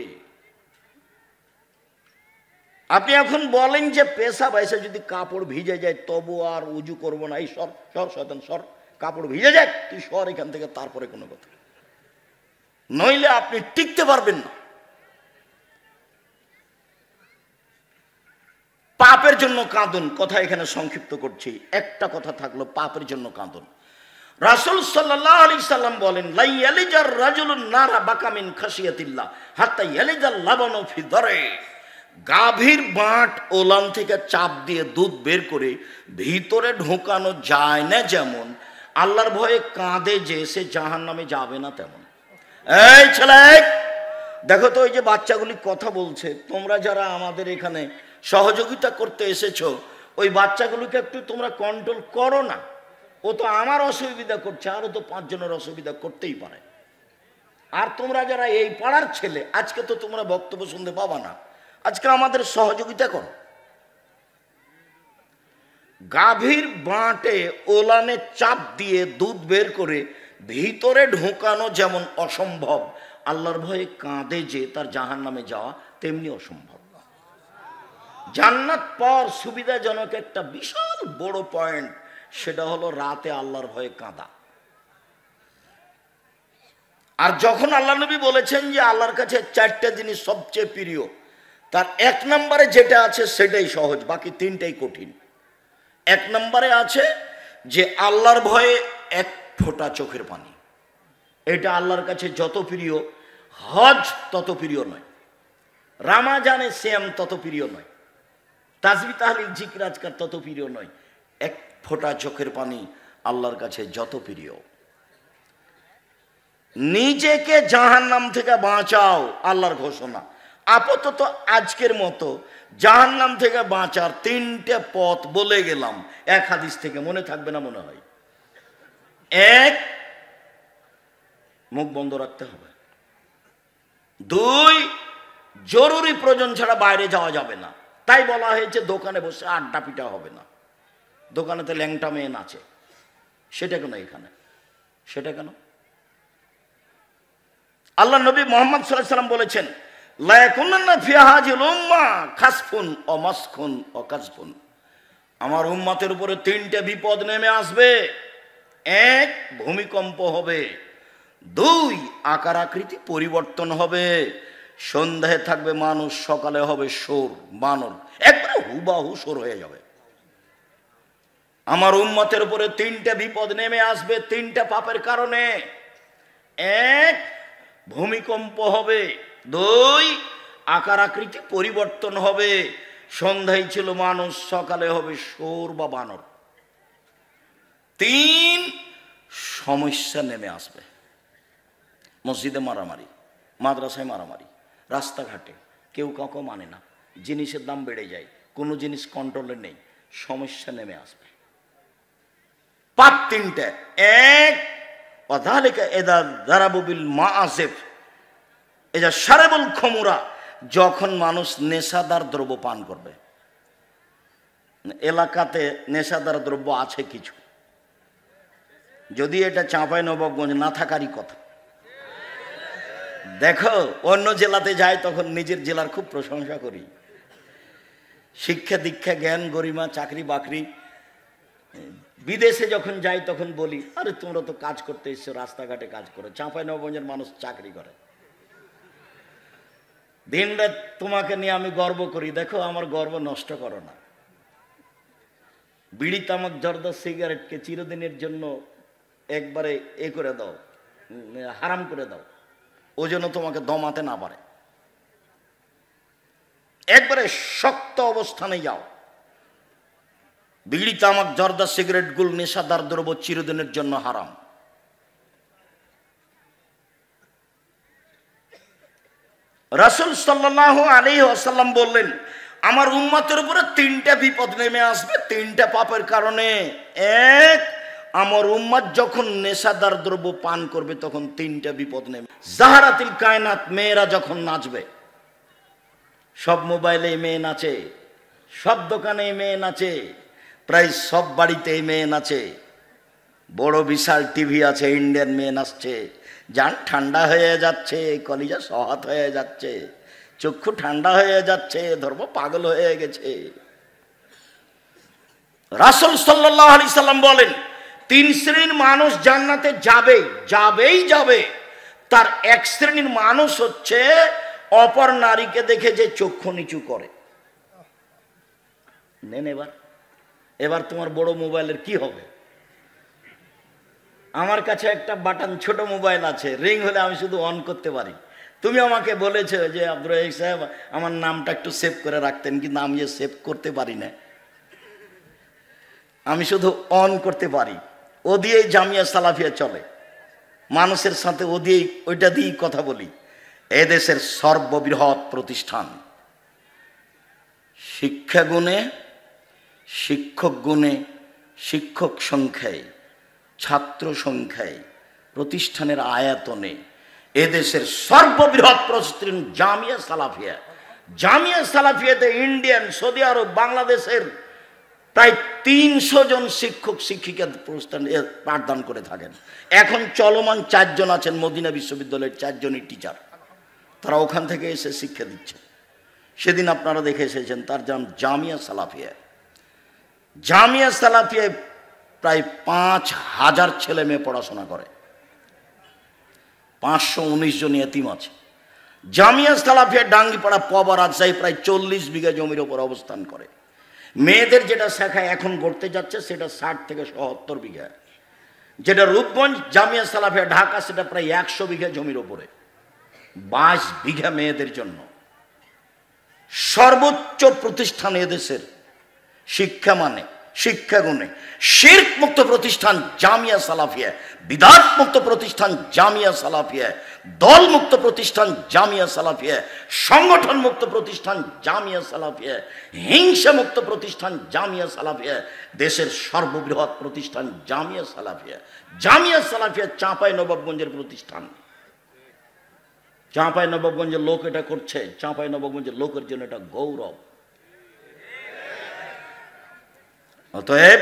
আপনি এখন বলেন যে পেশাব এসে যদি কাপড় ভিজে যায় তবু আর উজু করবো না, এই সর সর শয়তান সর, কাপড় ভিজে যাক তুই সর এখান থেকে, তারপরে কোনো কথা, নইলে আপনি টিকতে পারবেন না। পাপের জন্য কাঁদুন, কথা এখানে সংক্ষিপ্ত করছি, একটা কথা থাকলো, পাপের জন্য কাঁদুন। রাসূল সাল্লাল্লাহু আলাইহি সাল্লাম বলেন, লা ইয়ালিজার রাজুলুন নারা বাকা মিন খাশিয়াতিল্লাহ হাত্তা ইয়ালিজাল লাবানু ফি দারে। গাভীর বাঁট ওলান থেকে চাপ দিয়ে দুধ বের করে ভিতরে ঢোকানো যায় না যেমন, আল্লাহর ভয়ে কাঁদে যে সে জাহান্নামে যাবে না তেমন। এই ছেলে দেখো তো, ওই যে বাচ্চাগুলি কথা বলছে, তোমরা যারা আমাদের এখানে সহযোগিতা করতে এসেছো, ওই বাচ্চাগুলোকে একটু তোমরা কন্ট্রোল করো না। ও তো আমার অসুবিধা করছে, আরও তো 5 জনের অসুবিধা করতেই পারে। আর তোমরা যারা এই পাড়ার ছেলে, আজকে তো তোমরা বক্তব্য শুনতে পাবা না, আজকে আমাদের সহযোগিতা করো। গাভীর বাঁটে ওলানে চাপ দিয়ে দুধ বের করে ভিতরে ঢোকানো যেমন অসম্ভব, আল্লাহর ভয়ে কাঁদে যে তার জাহান্নামে যাওয়া তেমনি অসম্ভব। জান্নাত পাওয়ার সুবিধাজনক একটা বিশাল বড় পয়েন্ট, সেটা হলো রাতে আল্লাহর ভয়ে কাঁদা। আর যখন আল্লাহ নবী বলেছেন যে আল্লাহর কাছে 4টা জিনিস সবচেয়ে প্রিয়, তার 1 নম্বরে যেটা আছে সেটাই সহজ, বাকি 3টাই কঠিন। 1 নম্বরে আছে যে আল্লাহর ভয়ে 1 ফোঁটা চোখের পানি, এটা আল্লাহর কাছে যত প্রিয়, হজ তত প্রিয় নয়, রামাজানে শ্যাম তত প্রিয় নয়, তাসবিহ তাহলিল জিকির আজকার তত প্রিয় নয়। 1 ফোঁটা চোখের পানি আল্লাহর কাছে যত প্রিয়। নিজেকে জাহান্নাম থেকে বাঁচাও, আল্লাহর ঘোষণা। আপাতত আজকের মতো জাহান্নাম থেকে বাঁচার 3টে পথ বলে গেলাম, 1 হাদিস থেকে, মনে থাকবে না মনে হয়। 1, মুখ বন্ধ রাখতে হবে। 2, জরুরি প্রয়োজন ছাড়া বাইরে যাওয়া যাবে না, তাই বলা হয়েছে দোকানে বসে আড্ডা পিটা হবে না। দোকানেতে ল্যাংটা মেয়ে নাচে, সেটা কেন এখানে? সেটা কেন? আল্লাহ নবী মুহাম্মদ সাল্লাল্লাহু আলাইহি ওয়াসাল্লাম বলেছেন, লা ইয়াকুনান্না ফি হাযিল উম্মাহ খাসফুন ও মাসখুন ও কাযফুন। আমার উম্মতের উপরে তিনটে বিপদ নেমে আসবে। এক, ভূমিকম্প হবে। দুই, আকার আকৃতি পরিবর্তন হবে। সন্ধ্যায় থাকবে মানুষ, সকালে হবে সোর, বানর, একবারে হুবাহু সোর হয়ে যাবে। আমার উম্মতের উপরে তিনটে বিপদ নেমে আসবে তিনটা পাপের কারণে। এক, ভূমিকম্প হবে। দুই, আকার আকৃতি পরিবর্তন হবে। সন্ধ্যায় ছিল মানুষ, সকালে হবে সোর বা বানর। তিন, সমস্যা নেমে আসবে। মসজিদে মারামারি, মাদ্রাসায় মারামারি, রাস্তাঘাটে কেউ কাউকে মানে না, জিনিসের দাম বেড়ে যায়, কোনো জিনিস কন্ট্রোলে নেই, সমস্যা নেমে আসবে। পাপ তিনটে। এক, ওয়াযালিকা ইযা যারাবু বিল মাআসিফ ইযা শারাবুল খুমরা, যখন মানুষ নেশাদার দ্রব্য পান করবে। এলাকাতে নেশাদার দ্রব্য আছে কিছু, যদি এটা চাঁপাইনবাবগঞ্জ না থাকারই কথা। দেখো, অন্য জেলাতে যাই তখন নিজের জেলার খুব প্রশংসা করি। শিক্ষা দীক্ষা জ্ঞান গরিমা চাকরি বাকরি। বিদেশে যখন যাই তখন বলি, আরে তোমরা তো কাজ করতে এসছো, রাস্তাঘাটে কাজ করো। চাঁপাইনবাবগঞ্জের মানুষ চাকরি করে। দিন রাত তোমাকে নিয়ে আমি গর্ব করি। দেখো, আমার গর্ব নষ্ট করো না। বিড়ি তামাক জর্দা সিগারেটকে চিরদিনের জন্য একবারে এ করে দাও, হারাম করে দাও, ও যেন তোমাকে দমাতে না পারে। একবারে শক্ত অবস্থানে যাও। বিড়ি তামাক জর্দা সিগারেট গুল নেশাদার দ্রব্য চিরদিনের জন্য হারাম। রাসূল সাল্লাল্লাহু আলাইহি ওয়াসাল্লাম বললেন, আমার উম্মতের উপরে তিনটা বিপদ নেমে আসবে তিনটা পাপের কারণে। এক, আমার উম্মত যখন নেশাদার দ্রব্য পান করবে তখন তিনটা বিপদ নেমে। জাহারাতিল কায়নাত, মেয়েরা যখন নাচবে, সব মোবাইলে মেয়ে নাচে, সব দোকানে মেয়ে নাচে, প্রায় সব বাড়িতে মেয়ে নাচে। বড় বিশাল টিভি আছে, ইন্ডিয়ান মেয়ে নাচছে। জান ঠান্ডা হয়ে যাচ্ছে, কলিজা সহাত হয়ে যাচ্ছে, চক্ষু ঠান্ডা হয়ে যাচ্ছে, ধর্ম পাগল হয়ে গেছে। রাসূল সাল্লাল্লাহু আলাইহি সাল্লাম বলেন, তিন শ্রেণীর মানুষ জান্নাতে যাবে, যাবেই যাবে। তার এক শ্রেণীর মানুষ হচ্ছে অপর নারীকে দেখে যে চক্ষু নিচু করে। নেন এবার তোমার বড় মোবাইলের কি হবে? আমার কাছে একটা বাটন ছোট মোবাইল আছে, রিং হলে আমি শুধু অন করতে পারি। তুমি আমাকে বলেছো যে আব্দুর রাজ্জাক সাহেব আমার নামটা একটু সেভ করে রাখতেন, কিন্তু আমি যে সেভ করতে পারি না, আমি শুধু অন করতে পারি। ও দিয়েই জামিয়া সালাফিয়া চলে, মানুষের সাথে ও দিয়েই ওইটা দিয়েই কথা বলি। এদেশের সর্ববৃহৎ প্রতিষ্ঠান, শিক্ষা গুণে, শিক্ষক গুণে, শিক্ষক সংখ্যায়, ছাত্র সংখ্যায়, প্রতিষ্ঠানের আয়তনে এদেশের সর্ববৃহৎ প্রতিষ্ঠান জামিয়া সালাফিয়া। জামিয়া সালাফিয়াতে ইন্ডিয়ান, সৌদি আরব, বাংলাদেশের প্রায় 300 জন শিক্ষক শিক্ষিকা পাঠদান করে থাকেন। এখন চলমান 4 জন আছেন মদিনা বিশ্ববিদ্যালয়ের, 4 জনই টিচার। তারা ওখান থেকে এসে শিক্ষা দিচ্ছে। সেদিন আপনারা দেখে এসেছেন, তার নাম জামিয়া সালাফিয়া। জামিয়া সালাফিয়ায় প্রায় 5000 ছেলে মেয়ে পড়াশোনা করে, 519 জন এতিম আছে। জামিয়া সালাফিয়া ডাঙ্গিপাড়া পবা রাজশাহী প্রায় 40 বিঘা জমির ওপর অবস্থান করে। মেয়েদের যেটা শাখায় এখন গড়তে যাচ্ছে সেটা 60 থেকে 70 বিঘা। যেটা রূপগঞ্জ জামিয়া সালাফিয়া ঢাকা, সেটা প্রায় 100 বিঘা জমির ওপরে, 22 বিঘা মেয়েদের জন্য। সর্বোচ্চ প্রতিষ্ঠান এদেশের শিক্ষা মানে, শিক্ষা গুণে। শিরক মুক্ত প্রতিষ্ঠান জামিয়া সালাফিয়া, বিদআত মুক্ত প্রতিষ্ঠান জামিয়া সালাফিয়া, দল মুক্ত প্রতিষ্ঠান জামিয়া সালাফিয়া, সংগঠন মুক্ত প্রতিষ্ঠান জামিয়া সালাফিয়া, হিংসা মুক্ত প্রতিষ্ঠান জামিয়া সালাফিয়া, দেশের সর্ববৃহৎ প্রতিষ্ঠান জামিয়া সালাফিয়া। জামিয়া সালাফিয়া চাঁপাইনবাবগঞ্জের প্রতিষ্ঠান। চাঁপাইনবাবগঞ্জের লোক এটা করছে, চাঁপাইনবাবগঞ্জের লোকের জন্য এটা গৌরব। অতএব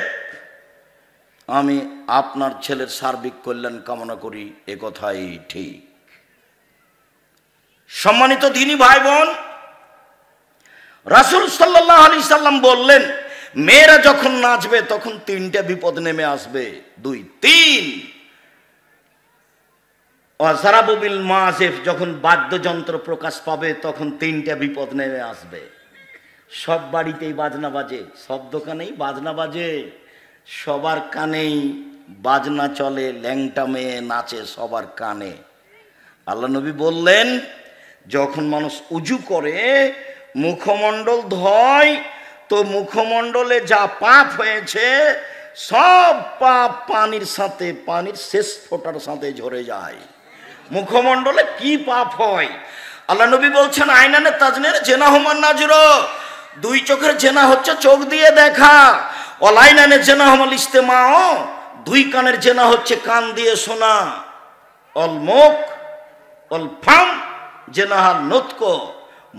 আমি আপনার ছেলের সার্বিক কল্যাণ কামনা করি, এ কথাই ঠিক। সম্মানিত দ্বীনী ভাই বোন, রাসূল সাল্লাল্লাহু আলাইহি সাল্লাম বললেন, মেয়েরা যখন নাচবে তখন তিনটা বিপদ নেমে আসবে। 2 3 ওয়াসারাবুবিল মাযিফ, যখন বাদ্যযন্ত্র প্রকাশ পাবে তখন তিনটা বিপদ নেমে আসবে। সব বাড়িতেই বাজনা বাজে, সব দোকানেই বাজনা বাজে, সবার কানেই বাজনা চলে, ল্যাংটা মেয়ে নাচে সবার কানে। আল্লাহ নবী বললেন, যখন মানুষ উজু করে মুখমণ্ডল ধয়, তো মুখমণ্ডলে যা পাপ হয়েছে সব পাপ পানির সাথে, পানির শেষ ফোঁটার সাথে ঝরে যায়। মুখমণ্ডলে কি পাপ হয়? আল্লাহ নবী বলছেন, আইনানে তাজনের জেনা হুমান নাজর, 2 চোখের জেনা হচ্ছে চোখ দিয়ে দেখা। অলাইনানে জেনা হুমাল ইস্তেমাও, 2 কানের জেনা হচ্ছে কান দিয়ে শোনা। অল মুখ অল ফাম জেনাহা নতক,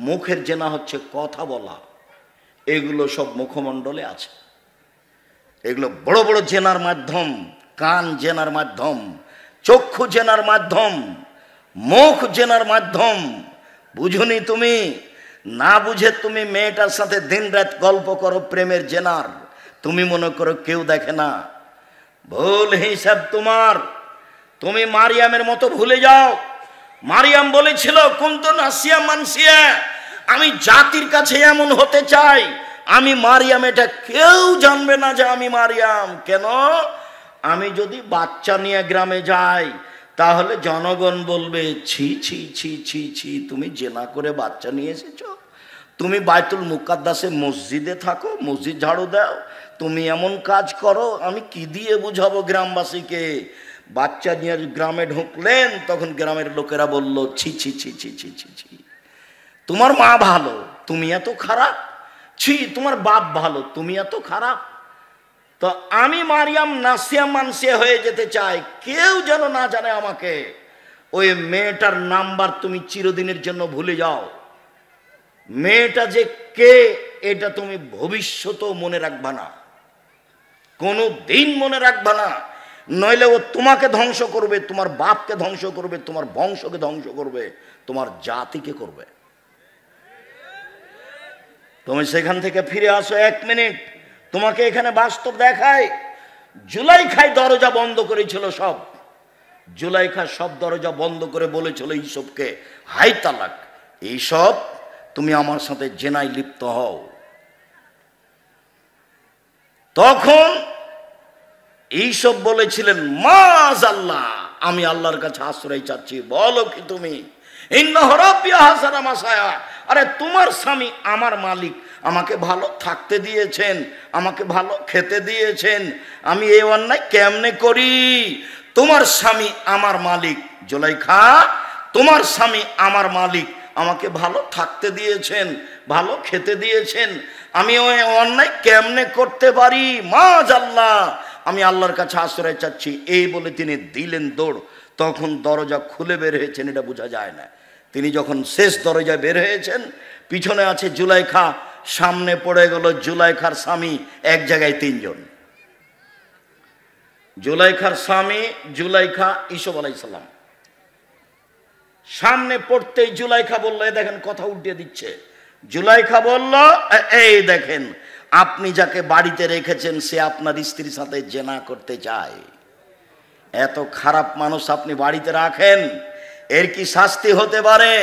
মুখের জেনা হচ্ছে কথা বলা। এগুলো সব মুখমণ্ডলে আছে। এগুলো বড় বড় জেনার মাধ্যম, কান জেনার মাধ্যম, চক্ষু জেনার মাধ্যম, মুখ জেনার মাধ্যম। বুঝুনি তুমি? না বুঝে তুমি মেয়েটার সাথে দিনরাত গল্প করো প্রেমের জেনার, তুমি মনে করো কেউ দেখে না। ভুল হিসাব তোমার। তুমি মারিয়ামের মতো ভুলে যাও। মারিয়াম বলেছিল, কুনতু নাসিয়া মানসিয়া, আমি জাতির কাছে এমন হতে চাই, আমি মারিয়াম, এটা কেউ জানবে না যে আমি মারিয়াম। কেন? আমি যদি বাচ্চা নিয়ে গ্রামে যাই তাহলে জনগণ বলবে, ছি ছি ছি ছি ছি, তুমি জেনা করে বাচ্চা নিয়ে এসেছো। তুমি বাইতুল মুকাদ্দাসে মসজিদে থাকো, মসজিদ ঝাড়ু দাও, তুমি এমন কাজ করো, আমি কি দিয়ে বুঝাবো গ্রামবাসীকে? বাচ্চা নিয়ে গ্রামে ঢুকলেন, তখন গ্রামের লোকেরা বলল, ছি ছি ছি ছি ছি ছি ছি, তোমার মা ভালো, তুমি এত খারাপ। ছি, তোমার বাপ ভালো, তুমি এত খারাপ। তো আমি মারিয়াম নাসিয়া মানসিয়া হয়ে যেতে চাই, কেউ যেন না জানে আমাকে। ওই মেয়েটার নাম্বার তুমি চিরদিনের জন্য ভুলে যাও। মেয়েটা যে কে এটা তুমি ভবিষ্যতেও মনে রাখবা না, কোনো দিন মনে রাখবা না। নইলে ও তোমাকে ধ্বংস করবে, তোমার বাপকে ধ্বংস করবে, তোমার বংশকে ধ্বংস করবে, তোমার জাতিকে করবে। তুমি সেখান থেকে ফিরে আসো 1 মিনিট, তোমাকে এখানে বাস্তব দেখায়। জুলাইখায় দরজা বন্ধ করেছিল সব। জুলাইখা সব দরজা বন্ধ করে বলেছিল ইউসুফকে, হাই তালাক, এইসব তুমি আমার সাথে জেনায় লিপ্ত হও। তখন এইসব বলেছিলেন, মাযাল্লাহ, আমি আল্লাহর কাছে আশ্রয় চাচ্ছি। বলো কি তুমি? ইন্নাহু রাব্বি আহসানা মাসায়া, আরে তোমার স্বামী আমার মালিক, আমাকে ভালো থাকতে দিয়েছেন, আমাকে ভালো খেতে দিয়েছেন, আমি এই অন্যায় কেমনে করি? তোমার স্বামী আমার মালিক। জুলাইখা, তোমার স্বামী আমার মালিক, আমাকে ভালো থাকতে দিয়েছেন, ভালো খেতে দিয়েছেন, আমি ওই অন্যায় কেমনে করতে পারি? মাযাল্লাহ, আমি আল্লাহর কাছে আশ্রয় চাচ্ছি। এই বলে তিনি দিলেন দৌড়। তখন দরজা খুলে বের হয়েছেন, এটা বোঝা যায় না। তিনি যখন শেষ দরজায় বের হয়েছেন, পিছনে আছে জুলাইখা, সামনে পড়ে গেল জুলাইখার স্বামী। এক জায়গায় 3 জন। জুলাইখার স্বামী, জুলাইখা, ইউসুফ আলাইহিস সালাম। সামনে পড়তেই জুলাইখা বলল, এই দেখেন, কথা উল্টে দিচ্ছে। জুলাইখা বলল, এই দেখেন, আপনি যাকে বাড়িতে রেখেছেন সে আপনার স্ত্রীর সাথে জেনা করতে চায়। এত খারাপ মানুষ আপনি বাড়িতে রাখেন, এর কি শাস্তি হতে পারে?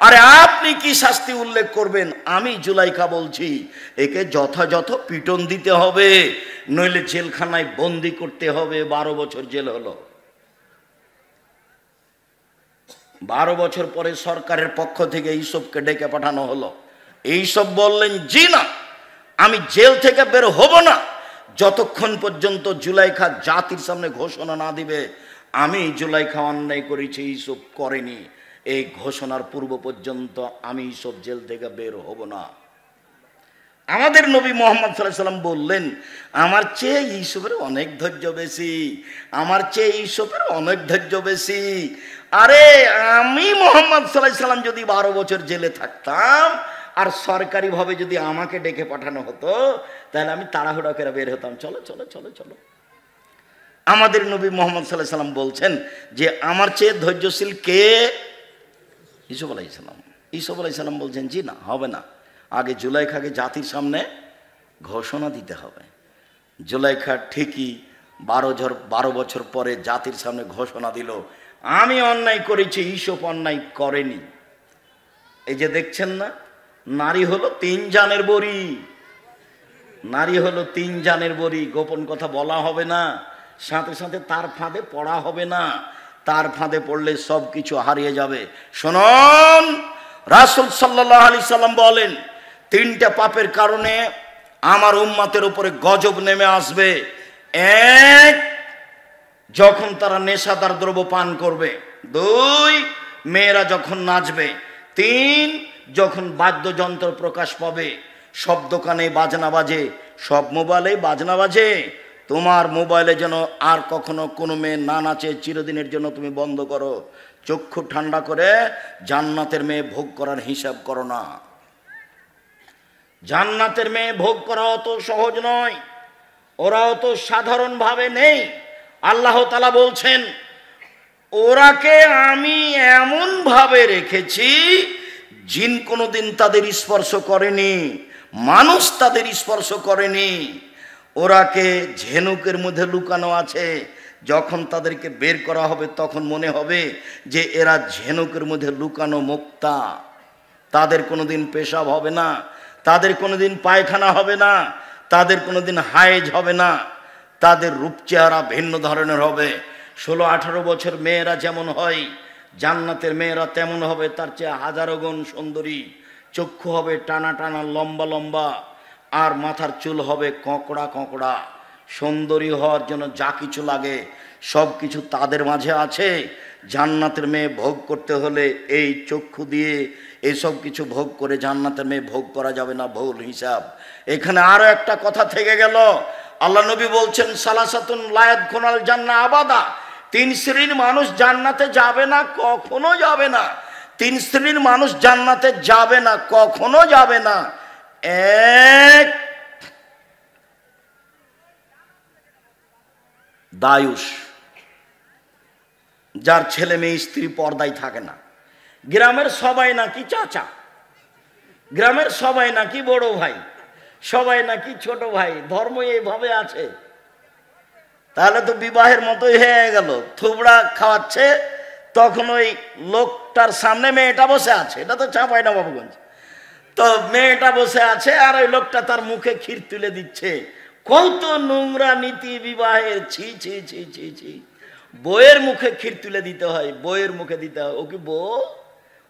আরে আপনি কি শাস্তি উল্লেখ করবেন? আমি জুলাইখা বলছি, একে যথাযথ পিটন দিতে হবে, নইলে জেলখানায় বন্দি করতে হবে। 12 বছর জেল হলো। 12 বছর পরে সরকারের পক্ষ থেকে ইউসুফকে ডেকে পাঠানো হলো। ইউসুফ বললেন, জি না, আমি জেল থেকে বের হব না যতক্ষণ পর্যন্ত জুলাইখা জাতির সামনে ঘোষণা না দিবে আমি জুলাইখা অন্যায় করেছি, ইউসুফ করেনি। এই ঘোষণার পূর্ব পর্যন্ত আমি ইউসুফ জেল থেকে বের হব না। আমাদের নবী মুহাম্মদ সাল্লাল্লাহু আলাইহি সাল্লাম বললেন, আমার চেয়ে ইউসুফের অনেক ধৈর্য বেশি, আমার চেয়ে ইউসুফের অনেক ধৈর্য বেশি। আরে আমি মুহাম্মদ সাল্লাল্লাহু আলাইহি সাল্লাম যদি 12 বছর জেলে থাকতাম আর সরকারিভাবে যদি আমাকে ডেকে পাঠানো হতো, তাহলে আমি তাড়াহুড়া করে বের হতাম, চলো চলো চলো চলো। আমাদের নবী মুহাম্মদ সাল্লাল্লাহু আলাইহি সাল্লাম বলছেন যে আমার চেয়ে ধৈর্যশীল কে? ইউসুফ আলাইসাল্লাম। ইউসুফ আলাইসাল্লাম বলছেন জি না, হবে না, আগে জুলাইখাকে জাতির সামনে ঘোষণা দিতে হবে। জুলাইখা ঠিকই 12 বছর পরে জাতির সামনে ঘোষণা দিল, আমি অন্যায় করেছি, ইউসুফ অন্যায় করেনি। এই যে দেখছেন না, নারী হলো 3 জানের বড়ি, নারী হলো 3 জানের বড়ি। গোপন কথা বলা হবে না, সাথে সাথে তার ফাঁদে পড়া হবে না, তার ফাঁদে পড়লে সব কিছু হারিয়ে যাবে। শুনুন, রাসূল সাল্লাল্লাহু আলাইহি সাল্লাম বলেন, 3টা পাপের কারণে আমার উম্মতের উপরে গজব নেমে আসবে। 1, যখন তারা নেশাদার দ্রব্য পান করবে। 2, মেয়েরা যখন নাচবে। 3, যখন বাদ্যযন্ত্র প্রকাশ পাবে। সব দোকানে বাজনা বাজে, সব মোবাইলে বাজনা বাজে। তোমার মোবাইলে যেন আর কখনো কোনো মেয়ে না নাচে, চিরদিনের জন্য তুমি বন্ধ করো। চক্ষু ঠান্ডা করে জান্নাতের মেয়ে ভোগ করার হিসাব করো না। জান্নাতের মেয়ে ভোগ করা অত সহজ নয়, ওরা অত সাধারণভাবে নেই। আল্লাহ তাআলা বলছেন, ওরাকে আমি এমন ভাবে রেখেছি জিন কোনোদিন তাদের স্পর্শ করেনি, মানুষ তাদের স্পর্শ করেনি। ওরাকে ঝিনুকের মধ্যে লুকানো আছে, যখন তাদেরকে বের করা হবে তখন মনে হবে যে এরা ঝিনুকের মধ্যে লুকানো মুক্তা। তাদের কোনোদিন পেশাব হবে না, তাদের কোনোদিন পায়খানা হবে না, তাদের কোনোদিন হায়েজ হবে না। তাদের রূপ চেহারা ভিন্ন ধরনের হবে। 16-18 বছর মেয়েরা যেমন হয়, জান্নাতের মেয়েরা তেমন হবে, তার চেয়ে হাজারো গুণ সুন্দরী। চক্ষু হবে টানা টানা, লম্বা লম্বা, আর মাথার চুল হবে কঁকড়া কঁকড়া। সুন্দরী হওয়ার জন্য যা কিছু লাগে সব কিছু তাদের মাঝে আছে। জান্নাতের মেয়ে ভোগ করতে হলে এই চক্ষু দিয়ে এসব কিছু ভোগ করে জান্নাতের মেয়ে ভোগ করা যাবে না, ভুল হিসাব। এখানে আরো একটা কথা থেকে গেল। আল্লাহ নবী বলছেন, সালাসাতুন লা ইয়াদখুলুল জান্নাহ আবাদা, 3 শ্রেণীর মানুষ জান্নাতে যাবে না, কখনো যাবে না। 3 শ্রেণীর মানুষ জান্নাতে যাবে না, কখনো যাবে না। 1, দায়ুস, যার ছেলে মেয়ে স্ত্রী পর্দায় থাকে না। গ্রামের সবাই নাকি চাচা, গ্রামের সবাই নাকি বড় ভাই, সবাই নাকি ছোট ভাই, ধর্ম এইভাবে আছে। তাহলে তো বিবাহের মতোই হয়ে গেল। থুবড়া খাওয়াচ্ছে, তখন ওই লোকটার সামনে মেয়েটা বসে আছে, এটা তো চাঁপাইনবাবগঞ্জ। তো মেয়েটা বসে আছে আর ওই লোকটা তার মুখে ক্ষীর তুলে দিচ্ছে। কত নোংরা নীতি বিবাহের! ছি ছি ছি ছি ছি। বইয়ের মুখে ক্ষীর তুলে দিতে হয়, বইয়ের মুখে দিতে হয়। ও কি বউ?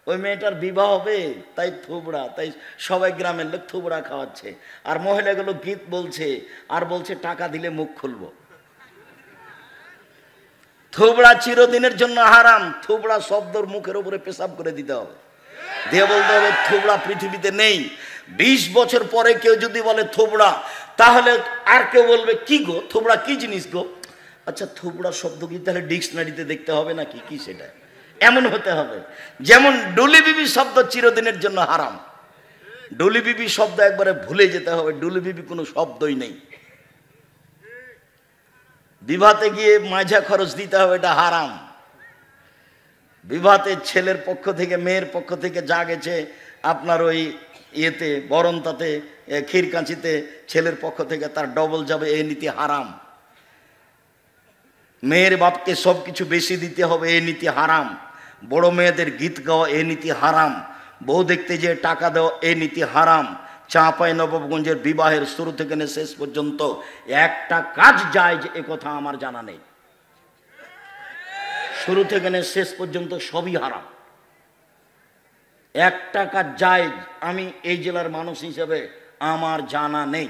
ওই মেয়েটার বিবাহ হবে, তাই থুবড়া, তাই সবাই গ্রামের লোক থুবড়া খাওয়াচ্ছে। আর মহিলাগুলো গীত বলছে আর বলছে টাকা দিলে মুখ খুলবো। থুবড়া চিরদিনের জন্য হারাম। থুবড়া শব্দর মুখের উপরে পেশাব করে দিতে হবে, দিয়ে বলতে হবে থুবড়া পৃথিবীতে নেই। 20 বছর পরে কেউ যদি বলে থুবড়া, তাহলে আর কেউ বলবে কি গো, থুবড়া কি জিনিস গো? আচ্ছা, থুবড়া শব্দ কি তাহলে ডিকশনারিতে দেখতে হবে নাকি, কি সেটা? এমন হতে হবে। যেমন ডুলি বিবি শব্দ চিরদিনের জন্য হারাম, ডুলি বিবি শব্দ একবারে ভুলে যেতে হবে, ডুলি বিবি কোনো শব্দই নেই। বিবাহতে গিয়ে মাঝা খরচ দিতে হবে, এটা হারাম। বিবাহতে ছেলের পক্ষ থেকে মেয়ের পক্ষ থেকে যা গেছে আপনার ওই ইয়েতে বরণতাতে ক্ষীরকাঁচিতে ছেলের পক্ষ থেকে তার ডবল যাবে, এই নীতি হারাম। মেয়ের বাপকে সব কিছু বেশি দিতে হবে, এই নীতি হারাম। বড় মেয়েদের গীত গাওয়া, এই নীতি হারাম। বউ দেখতে যে টাকা দেওয়া, এই নীতি হারাম। চাঁপাইনবাবগঞ্জের বিবাহের শুরু থেকে শেষ পর্যন্ত একটা কাজ যায় যে একথা আমার জানা নেই। শুরু থেকে শেষ পর্যন্ত সবই হারাম। একটা কাজ যায় আমি এই জেলার মানুষ হিসেবে আমার জানা নেই।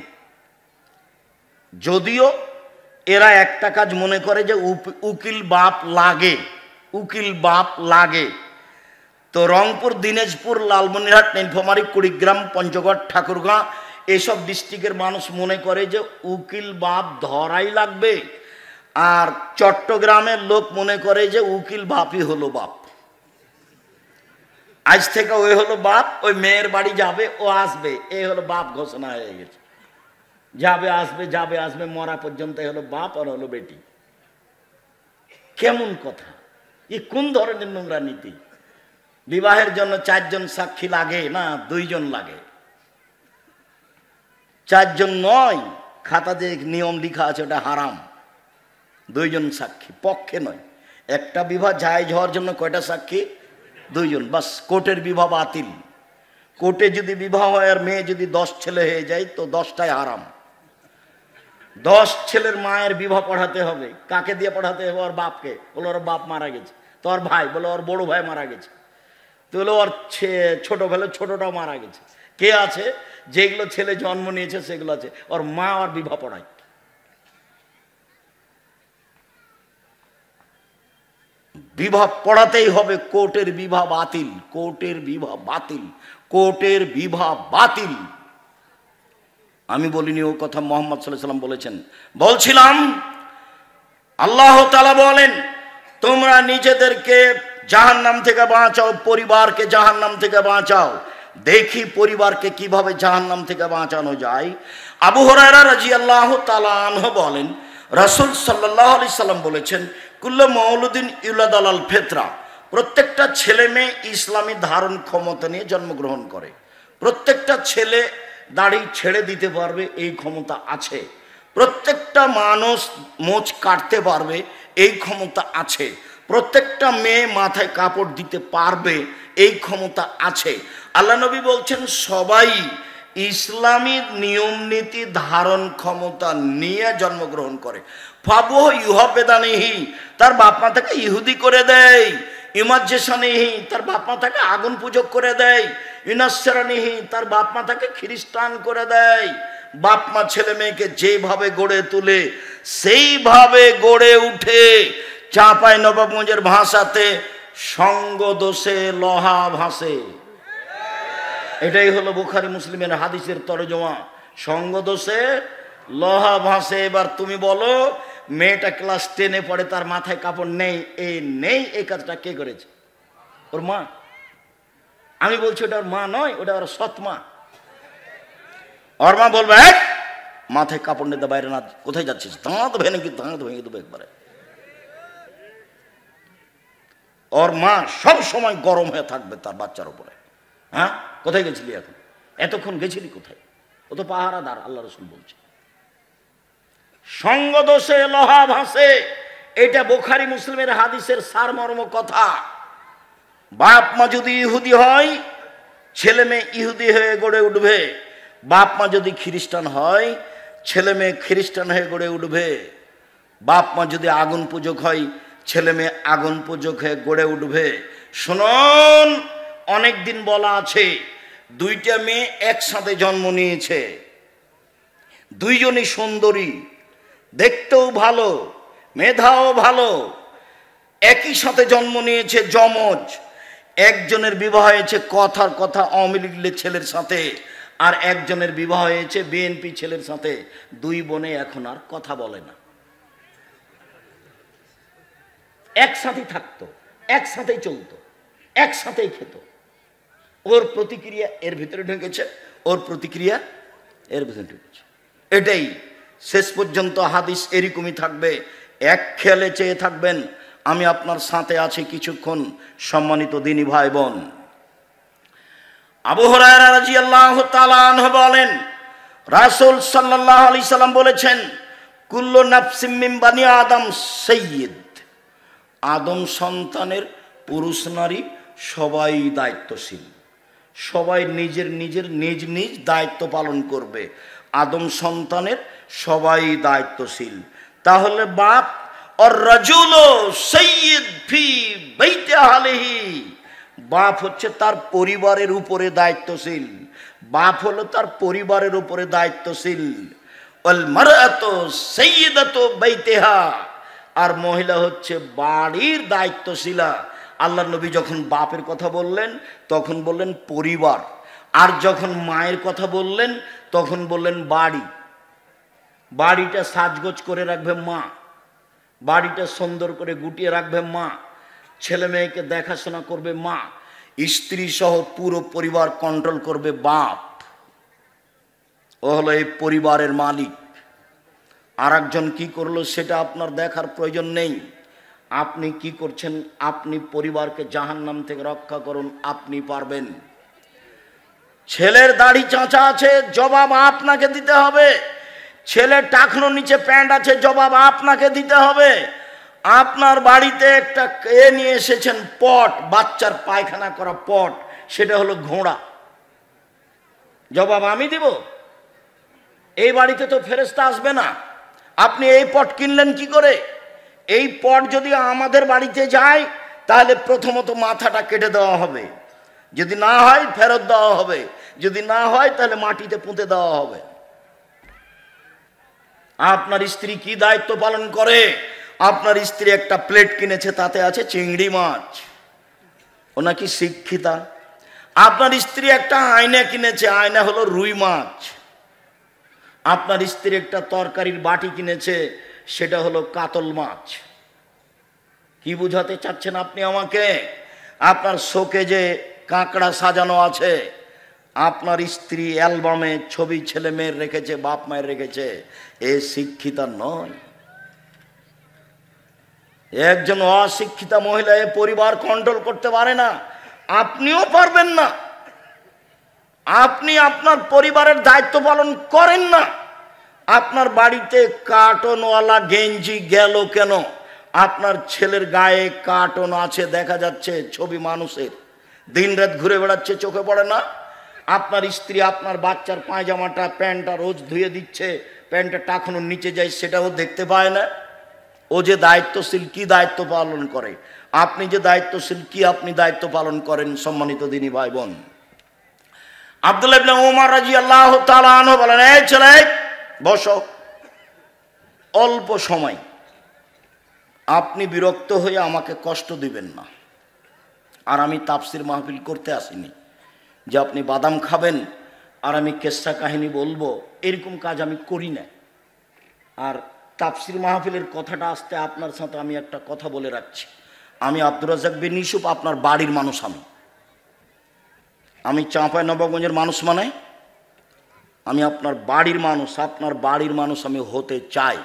যদিও এরা একটা কাজ মনে করে যে উকিল বাপ লাগে, উকিল বাপ লাগে। তো রংপুর, দিনাজপুর, লালমনিরহাট, নীলফামারী, কুড়িগ্রাম, পঞ্চগড়, ঠাকুরগাঁ এসব ডিস্ট্রিক্টের মানুষ মনে করে যে উকিল বাপ ধরাই লাগবে। আর চট্টগ্রামের লোক মনে করে যে উকিল বাপই হলো বাপ। আজ থেকে ওই হলো বাপ, ওই মেয়ের বাড়ি যাবে, ও আসবে, এই হলো বাপ ঘোষণা হয়ে গেছে। যাবে আসবে, যাবে আসবে, মরা পর্যন্ত হলো বাপ আর হলো বেটি। কেমন কথা! এ কোন ধরনের নোংরা নীতি? বিবাহের জন্য 4 জন সাক্ষী লাগে না 2 জন লাগে? 4 জন নয়, খাতাতে নিয়ম লেখা আছে ওটা হারাম। 2 জন সাক্ষী পক্ষে নয়। একটা বিবাহ জায়েজ হওয়ার জন্য কয়টা সাক্ষী? 2 জন, বাস। কোর্টের বিবাহ বাতিল। কোর্টে যদি বিবাহ হয় আর মেয়ে যদি 10 ছেলে হয়ে যায় তো 10টাই হারাম। 10 ছেলের মায়ের বিবাহ পড়াতে হবে। কাকে দিয়ে পড়াতে হবে? ওর বাপকে। বলো ওর বাপ মারা গেছে। তো ওর ভাই, বলো ওর বড় ভাই মারা গেছে। তো বলো ওর ছোট ভাই, ছোটটাও মারা গেছে। কে আছে? যেগুলো ছেলে জন্ম নিয়েছে সেগুলো আছে। ওর মা ওর বিবাহ পড়ায়। বিবাহ পড়াতেই হবে। কোর্টের বিবাহ বাতিল, কোর্টের বিবাহ বাতিল, কোর্টের বিবাহ বাতিল। আমি বলিনি ও কথা, মোহাম্মদ সাল্লাল্লাহু আলাইহি ওয়াসাল্লাম বলেছেন। বলছিলাম আল্লাহ তাআলা বলেন, তোমরা নিজেদেরকে জাহান্নাম থেকে বাঁচাও, পরিবারকে জাহান্নাম থেকে বাঁচাও। দেখি পরিবারকে কিভাবে জাহান্নাম থেকে বাঁচানো যায়। আবু হুরায়রা রাদিয়াল্লাহু তাআলা আনহু বলেন, রাসূল সাল্লাল্লাহু আলাইহি সাল্লাম বলেছেন, কুল্লু মাউলুদিন ইউলাদ আলাল ফিতরা, প্রত্যেকটা ছেলে মেয়ে ইসলামী ধারণ ক্ষমতা নিয়ে জন্মগ্রহণ করে। প্রত্যেকটা ছেলে দাড়ি ছেড়ে দিতে পারবে, এই ক্ষমতা আছে। প্রত্যেকটা মানুষ মোচ কাটতে পারবে, এই ক্ষমতা আছে। প্রত্যেকটা মেয়ে মাথায় কাপড় দিতে পারবে, এই ক্ষমতা আছে। আল্লাহ নবী বলছেন সবাই ইসলামী নিয়ম নীতি ধারণ ক্ষমতা নিয়ে জন্মগ্রহণ করে। ফাবু ইউহাবেদানিহি, তার বাপ মা তাকে ইহুদি করে দেয়। ইমাজ্জেশানিহি, তার বাপ মা তাকে আগুন পূজক করে দেয়। ইনাসরানিহি, তার বাপ মা তাকে খ্রিস্টান করে দেয়। বাপ মা ছেলে মেয়েকে যেভাবে গড়ে তুলে সেইভাবে গড়ে উঠে। চাঁপাই নবাবগঞ্জের ভাষাতে সঙ্গ দোষে লোহা ভাসে। এটাই হলো বুখারী মুসলিমের হাদিসের তরজমা। সঙ্গ দোষে লোহা ভাসে। এবার তুমি বলো, মেয়েটা ক্লাস 10-এ পড়ে, তার মাথায় কাপড় নেই, এই কাজটা কে করেছে? ওর মা। আমি বলছি ওটা ওর মা নয়, ওটা ওর সৎ মা। ওর মা বলবে মাথায় কাপড় নিতে বাইরে না, কোথায় যাচ্ছিস? দাঁত ভেঙে দেবো একবারে। ওর মা সব সময় গরম হয়ে থাকবে তার বাচ্চার উপরে। হ্যাঁ, কোথায় গেছিলি এখন? এতক্ষণ গেছিলি কোথায়? ও তো পাহারাদার, আল্লাহ রাসূল বলছে। সঙ্গ দোষে লোহা ভাসে, এটা বুখারী মুসলিমের হাদিসের সারমর্ম কথা। বাপ মা যদি ইহুদি হয়, ছেলে মেয়ে ইহুদি হয়ে গড়ে উঠবে। বাপ মা যদি খ্রিস্টান হয়, ছেলে মেয়ে খ্রিস্টান হয়ে গড়ে উঠবে। বাপ মা যদি আগুন পূজক হয়, ছেলে মেয়ে আগুন পূজক হয়ে গড়ে উঠবে। শুনুন, অনেকদিন বলা আছে, 2টা মেয়ে একসাথে জন্ম নিয়েছে। 2জনই সুন্দরী, দেখতেও ভালো, মেধাও ভালো, একই সাথে জন্ম নিয়েছে, যমজ। একজনের বিবাহ হয়েছে কথার কথা আওয়ামী লীগের ছেলের সাথে, আর একজনের বিবাহ হয়েছে বিএনপি ছেলের সাথে। 2 বোনে এখন আর কথা বলে না। একসাথেই থাকতো, একসাথেই চলতো, একসাথেই খেত। ওর প্রতিক্রিয়া এর ভিতরে ঢুকেছে, ওর প্রতিক্রিয়া এর ভিতরে ঢুকেছে। এটাই শেষ পর্যন্ত হাদিস এরকমই থাকবে। এক খেয়ালে চেয়ে থাকবেন, আমি আপনার সাথে আছি কিছুক্ষণ। সম্মানিত দিনী ভাই বোন, আবু হুরায়রা রাদিয়াল্লাহু তাআলা আনহু বলেন, রাসূল সাল্লাল্লাহু আলাইহি সাল্লাম বলেছেন, কুল্লু নাফসিম মিন বানি আদম সাইয়্যিদ, আদম সন্তানের পুরুষ নারী সবাই দায়িত্বশীল। সবাই নিজের নিজের নিজ নিজ দায়িত্ব পালন করবে। আদম সন্তানের সবাই দায়িত্বশীল। তাহলে বাপ আর রাজুলু সাইয়্যিদ ফি বাইতি আহলিহি, বাপ হচ্ছে তার পরিবারের উপরে দায়িত্বশীল। বাপ হলো তার পরিবারের উপরে দায়িত্বশীল। ওয়াল মারআতু সাইয়্যিদাতু বাইতিহা, আর মহিলা হচ্ছে বাড়ির দায়িত্বশীলা। আল্লাহ নবী যখন বাপের কথা বললেন তখন বললেন পরিবার, আর যখন মায়ের কথা বললেন তখন বললেন বাড়ি। বাড়িটা সাজগোজ করে রাখবে মা, বাড়িটা সুন্দর করে গুটিয়ে রাখবে মা, ছেলে মেয়েকে দেখাশোনা করবে মা, স্ত্রী সহ পুরো পরিবার কন্ট্রোল করবে বাপ। ও হলো এই পরিবারের মালিক। আর একজন কি করলো সেটা আপনার দেখার প্রয়োজন নেই। আপনি কি করছেন? আপনি পরিবারকে জাহান্নাম থেকে রক্ষা করুন, আপনি পারবেন। ছেলের দাড়ি চাঁচা আছে, জবাব আপনাকে দিতে হবে। ছেলের টাকনোর নিচে প্যান্ট আছে, জবাব আপনাকে দিতে হবে। আপনার বাড়িতে একটা নিয়ে এসেছেন পট, বাচ্চার পায়খানা করা পট, সেটা হলো ঘোড়া, জবাব আমি দিব? এই বাড়িতে তো ফেরেশতা আসবে না। আপনি এই পট কিনলেন কি করে? এই পট যদি আমাদের বাড়িতে যায় তাহলে প্রথমত মাথাটা কেটে দেওয়া হবে, যদি না হয় ফেরত দেওয়া হবে, যদি না হয় তাহলে মাটিতে পুঁতে দেওয়া হবে। আপনার স্ত্রী কি দায়িত্ব পালন করে? আপনার স্ত্রী একটা প্লেট কিনেছে, তাতে আছে চিংড়ি মাছ, ও নাকি শিক্ষিতা। আপনার স্ত্রী একটা আয়না কিনেছে, আয়না হলো রুই মাছ। আপনার স্ত্রী একটা তরকারির বাটি কিনেছে, সেটা হলো কাতল মাছ। কি বুঝাতে চাচ্ছেন আপনি আমাকে? আপনার শোকে যে কাঁকড়া সাজানো আছে, আপনার স্ত্রী অ্যালবামে ছবি ছেলে মেয়ের রেখেছে, বাপ মায়ের রেখেছে, এ শিক্ষিতা নয়। একজন অশিক্ষিতা মহিলা এ পরিবার কন্ট্রোল করতে পারে না, আপনিও পারবেন না। আপনি আপনার পরিবারের দায়িত্ব পালন করেন না। আপনার বাড়িতে কার্টনওয়ালা গেঞ্জি গেল কেন? আপনার ছেলের গায়ে কার্টন আছে, দেখা যাচ্ছে ছবি মানুষের, দিন রাত ঘুরে বেড়াচ্ছে, চোখে পড়ে না? আপনার স্ত্রী আপনার বাচ্চার পায়জামাটা প্যান্টটা রোজ ধুয়ে দিচ্ছে, প্যান্টটা টাকানোর নিচে যায়, সেটাও দেখতে পায় না। ও যে দায়িত্বশীল, কি দায়িত্ব পালন করে? আপনি যে দায়িত্বশীল, কি আপনি দায়িত্ব পালন করেন? সম্মানিত দিনী ভাই বোন, আব্দুল্লাহ ইবনে ওমর রাদিয়াল্লাহু তাআলা আনহু বলেন, এই ছেলে বসো, অল্প সময়, আপনি বিরক্ত হয়ে আমাকে কষ্ট দিবেন না। আর আমি তাফসির মাহফিল করতে আসিনি যে আপনি বাদাম খাবেন আর আমি কেসা কাহিনী বলবো, এরকম কাজ আমি করি না। আর তাফসির মাহফিলের কথাটা আসতে আপনার সাথে আমি একটা কথা বলে রাখছি, আমি আব্দুর রাজ্জাক বিন ইউসুফ আপনার বাড়ির মানুষ। আমি চাঁপাইনবাবগঞ্জের মানুষ, মানে আমি আপনার বাড়ির মানুষ, আপনার বাড়ির মানুষ আমি হতে চাই।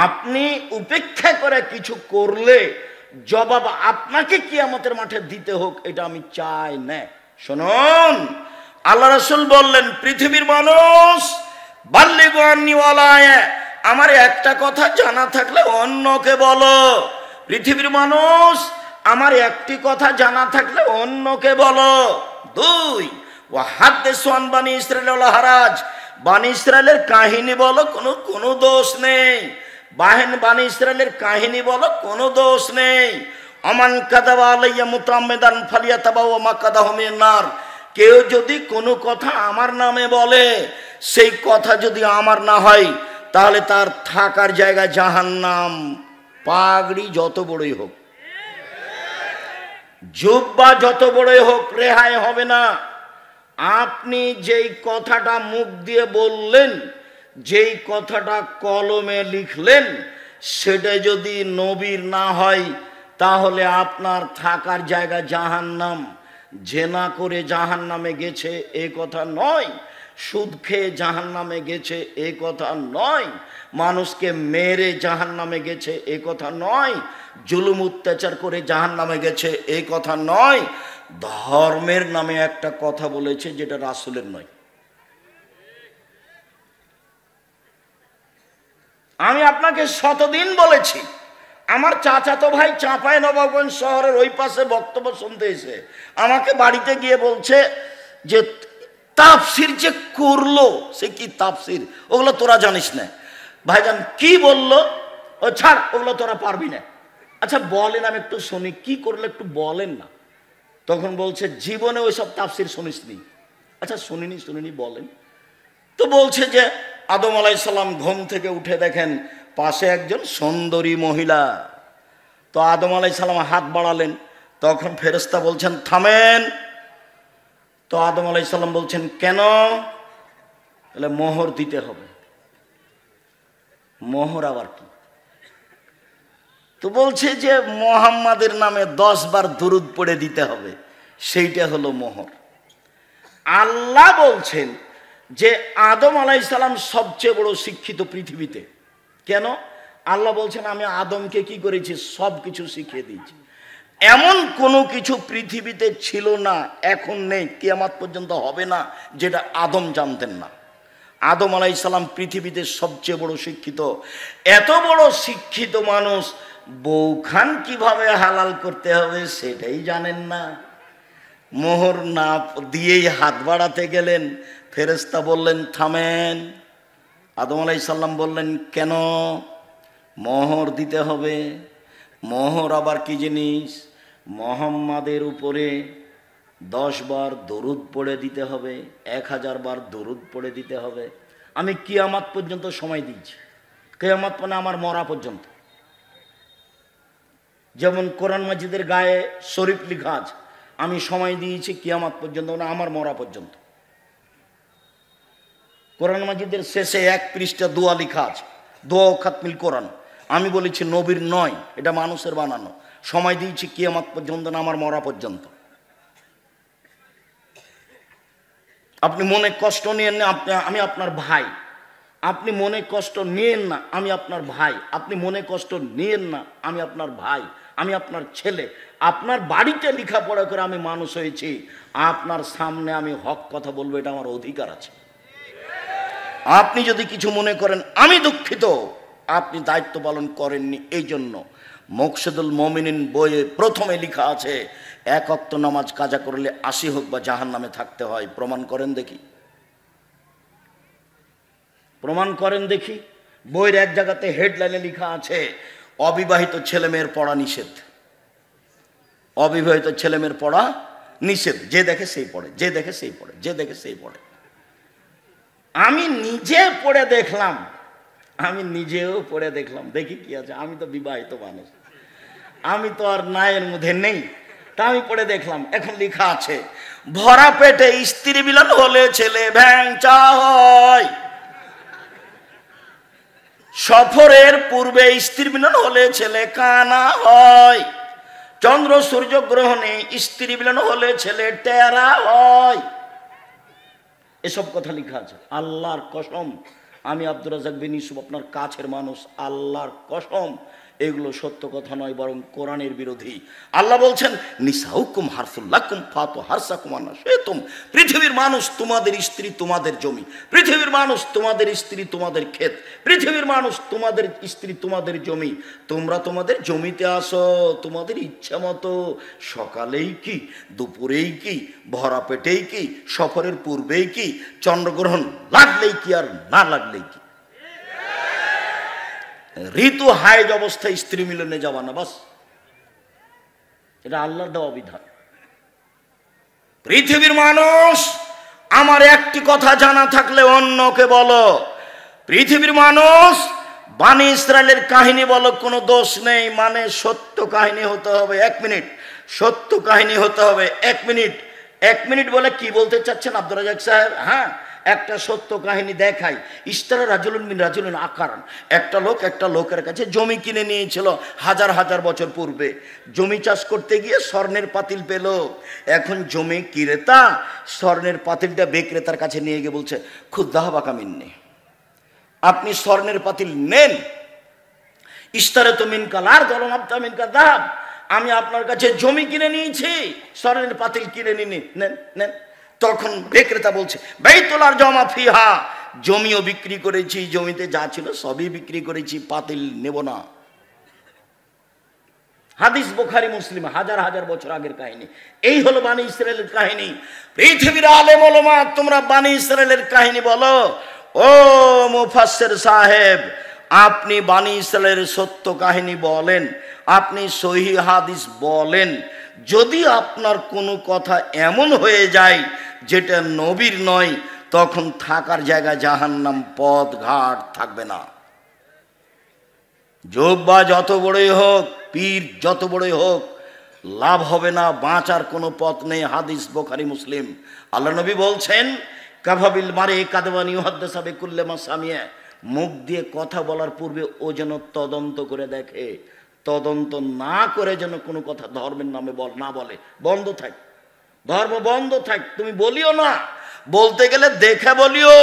আপনি উপেক্ষা করে কিছু করলে জবাব আপনাকে কিয়ামতের মাঠে দিতে হোক, এটা আমি চাই না। শুনুন, আল্লাহ রাসূল বললেন, পৃথিবীর মানুষ বাল্লিগু আন্নী ওয়ালা আয়া, আমার একটা কথা জানা থাকলে অন্যকে বলো। পৃথিবীর মানুষ, আমার একটি কথা জানা থাকলে অন্যকে বলো। দুই, ওয়া হাদ্দিসু আন বানি ইসরাঈল ওয়ালা হারাজ, বানি ইসরাইলের কাহিনী বলো, কোনো দোষ নেই। বানি ইসরাইলের কাহিনী বলো, কোনো দোষ নেই। আমান কাযাবা আলাইয়া মুতাআম্মিদান ফালিয়াতাবাওয়া মাকআদাহু মিনান নার, কেউ যদি কোনো কথা আমার নামে বলে, সেই কথা যদি আমার না হয়, তাহলে তার থাকার জায়গা জাহান্নাম। পাগড়ি যত বড়ই হোক, জুব্বা যত বড়ই হোক, রেহাই হবে না। আপনি যেই কথাটা মুখ দিয়ে বললেন, যেই কথাটা কলমে লিখলেন, সেটা যদি নবীর না হয়, তাহলে আপনার থাকার জায়গা জাহান্নাম। জেনা করে জাহান্নামে গেছে এ কথা নয়, সুদ খেয়ে জাহান্নামে গেছে এ কথা নয়, মানুষকে মেরে জাহান্নামে গেছে এ কথা নয়, জুলুম অত্যাচার করে জাহান্নামে গেছে এ কথা নয়। ধর্মের নামে একটা কথা বলেছে যেটা রাসূলের নয়। আমি আপনাকে শতদিন বলেছি, আমার চাচাতো ভাই চাঁপাইনবাবগঞ্জ শহরের ওই পাশে বক্তব্য শুনতে এসে আমাকে বাড়িতে গিয়ে বলছে যে তাফসির যে করলো, সে কি তাফসির, ওগুলো তোরা জানিস না। ভাইজান কি বললো? ও ছাড়, ওগুলো তোরা পারবি না। আচ্ছা বলেন, আমি একটু শুনি, কি করলে একটু বলেন না। তখন বলছে জীবনে ওইসব তাফসির শুনিসনি। আচ্ছা শুনিনি বলেন তো। বলছে যে আদম আলাইহিস সালাম ঘুম থেকে উঠে দেখেন পাশে একজন সুন্দরী মহিলা। তো আদম আলাইহিস সালাম হাত বাড়ালেন, তখন ফেরেশতা বলছেন থামেন। তো আদম আলাইহিস সালাম বলছেন কেন? তাহলে মোহর দিতে হবে। মোহর আবার কি? তো বলছে যে মুহাম্মাদের নামে 10 বার দুরূদ পড়ে দিতে হবে, সেইটা হলো মোহর। আল্লাহ বলছেন যে আদম আলাইহিস সালাম সবচেয়ে বড় শিক্ষিত পৃথিবীতে। কেন? আল্লাহ বলছেন আমি আদমকে কি করেছি, সব কিছু শিখিয়ে দিয়েছি। এমন কোনো কিছু পৃথিবীতে ছিল না, এখন নেই, কিয়ামত পর্যন্ত হবে না, যেটা আদম জানতেন না। আদম আলাইহিস সালাম পৃথিবীতে সবচেয়ে বড় শিক্ষিত। এত বড় শিক্ষিত মানুষ বউখান কিভাবে হালাল করতে হবে সেটাই জানেন না। মোহর না দিয়েই হাত বাড়াতে গেলেন, ফেরেশতা বললেন থামেন। আদম আলাইহিস সালাম বললেন কেন? মোহর দিতে হবে। মোহর আবার কি জিনিস? মুহাম্মাদের উপরে 10 বার দরুদ পড়ে দিতে হবে, 1000 বার দরুদ পড়ে দিতে হবে। আমি কিয়ামত পর্যন্ত সময় দিচ্ছি, কিয়ামত মানে আমার মরা পর্যন্ত। যেমন কোরআন মাজিদের গায়ে শরীফ লেখা আছে, আমি সময় দিয়েছি কিয়ামত পর্যন্ত, না আমার মরা পর্যন্ত। কোরআন মাজিদের শেষে 1 পৃষ্ঠা দোয়া লেখা আছে, দোয়া ও খাতমিল কোরআন। আমি বলেছি নবীর নয়, এটা মানুষের বানানো। সময় দিয়েছি কিয়ামত পর্যন্ত, না আমার মরা পর্যন্ত। আপনি মনে কষ্ট নিয়েন না, আমি আপনার ভাই। আপনি মনে কষ্ট নিয়েন না, আমি আপনার ভাই। আপনি মনে কষ্ট নিয়েন না, আমি আপনার ভাই, আমি আপনার ছেলে। আপনার বাড়িতে লেখাপড়া করে আমি মানুষ হয়েছি, আপনার সামনে আমি হক কথা বলবো, এটা আমার অধিকার আছে। আপনি যদি কিছু মনে করেন আমি দুঃখিত, আপনি দায়িত্ব পালন করেননি। এই জন্য মুকশিদুল মুমিনিন বইয়ে প্রথমে লেখা আছে 1 ওয়াক্ত নামাজ কাজা করলে 80 হোক বা জাহান্নামে থাকতে হয়। প্রমাণ করেন দেখি, প্রমাণ করেন দেখি। বইয়ের এক জায়গাতে হেডলাইনে লেখা আছে অবিবাহিত ছেলেমেয়ের পড়া নিষেধ। অবিবাহিত ছেলেমেয়ের পড়া নিষেধ, যে দেখে সেই পড়ে, যে দেখে সেই পড়ে, যে দেখে সেই পড়ে। আমি নিজে পড়ে দেখলাম, আমি নিজেও পড়ে দেখলাম, দেখি কি আছে। আমি তো বিবাহিত মানুষ, আমি তো আর নায়ের মধ্যে নেই, তা আমি পড়ে দেখলাম। এখন লেখা আছে ভরা পেটে স্ত্রী মিলন হলে ছেলে ভ্যাংচা হয়, সফরের পূর্বে স্ত্রী মিলন হলে ছেলে কানা হয়, চন্দ্র সূর্য গ্রহণে স্ত্রী মিলন হলে ছেলে টেরা হয়। এসব কথা লেখা আছে। আল্লাহর কসম, আমি আব্দুর রাজ্জাক বিন ইউসুফ আপনার কাছের মানুষ, আল্লাহর কসম এগুলো সত্য কথা নয়, বরং কোরআনের বিরোধী। আল্লাহ বলছেন নিসাউকুম হারসুল লাকুম ফাতু হারসাকুম আন্না শিতুম। পৃথিবীর মানুষ তোমাদের স্ত্রী তোমাদের জমি, পৃথিবীর মানুষ তোমাদের স্ত্রী তোমাদের ক্ষেত, পৃথিবীর মানুষ তোমাদের স্ত্রী তোমাদের জমি। তোমরা তোমাদের জমিতে আসো তোমাদের ইচ্ছা মতো, সকালেই কি, দুপুরেই কি, ভরা পেটেই কি, সফরের পূর্বেই কি, চন্দ্রগ্রহণ লাগলেই কি আর না লাগলেই কি। ঋতু হাইজ অবস্থায় স্ত্রী মিলনে যাওয়া না, বাস। এটা আল্লাহর দেওয়া বিধান। পৃথিবীর মানুষ, আমার একটি কথা জানা থাকলে অন্যকে বলো। পৃথিবীর মানুষ, বানি ইসরায়েলের কাহিনী বলো, কোনো দোষ নেই, মানে সত্য কাহিনী হতে হবে। 1 মিনিট, সত্য কাহিনী হতে হবে। 1 মিনিট, 1 মিনিট বলে কি বলতে চাচ্ছেন আব্দুর রাজ্জাক সাহেব? হ্যাঁ, একটা সত্য কাহিনী দেখাই। ইস্তারা রাজুলুন মিন রাজুলিন আকারান। একটা লোক একটা লোকের কাছে জমি কিনে নিয়েছিল হাজার হাজার বছর পূর্বে। জমি চাষ করতে গিয়ে স্বর্ণের পাতিল পেল। এখন জমি ক্রেতা স্বর্ণের পাতিলটা বিক্রেতার কাছে নিয়ে গিয়ে বলছে খুদ্দাহ বাকা মিন্নি, আপনি স্বর্ণের পাতিল নেন। ইস্তারে তো মিনকাল আর দলন আবতা মিনকা দাহাব, আমি আপনার কাছে জমি কিনে নিয়েছি, স্বর্ণের পাতিল কিনে নিনি, নেন নেন। তখন বিক্রেতা বলছে বাইতুল আর জমা ফিহা, জমিও বিক্রি করেছি, জমিতে যা ছিল সবই বিক্রি করেছি, পাতিল নেব না। হাদিস বুখারী মুসলিম, হাজার হাজার বছর আগের কাহিনী। এই হলো বানি ইসরায়েলের কাহিনী। পৃথিবীর আলেম ওলামা, তোমরা বানি ইসরায়েলের কাহিনী বলো। ও মুফাসসির সাহেব, আপনি বানি ইসরায়েলের সত্য কাহিনী বলেন, আপনি সহিহ হাদিস বলেন। যদি আপনার কোনো কথা এমন হয়ে যায় যেটা নবীর নয়, তখন থাকার জায়গা জাহান্নাম, পথ ঘাট থাকবে না। জোব্বা যত বড়ই হোক, পীর যত বড়ই হোক, লাভ হবে না, বাঁচার কোনো পথ নেই। হাদিস বুখারী মুসলিম। আল্লাহ নবী বলছেন কাফাবিল মারে কাদওয়ানি ইউহাদ্দিসু বিকুল্লি মা সামিয়া, মুখ দিয়ে কথা বলার পূর্বে ও যেন তদন্ত করে দেখে, তদন্ত না করে যেন কোনো কথা ধর্মের নামে না বলে। বন্ধ থাক, ধর্ম বন্ধ থাক, তুমি বলিও না। বলতে গেলে দেখে বলিও।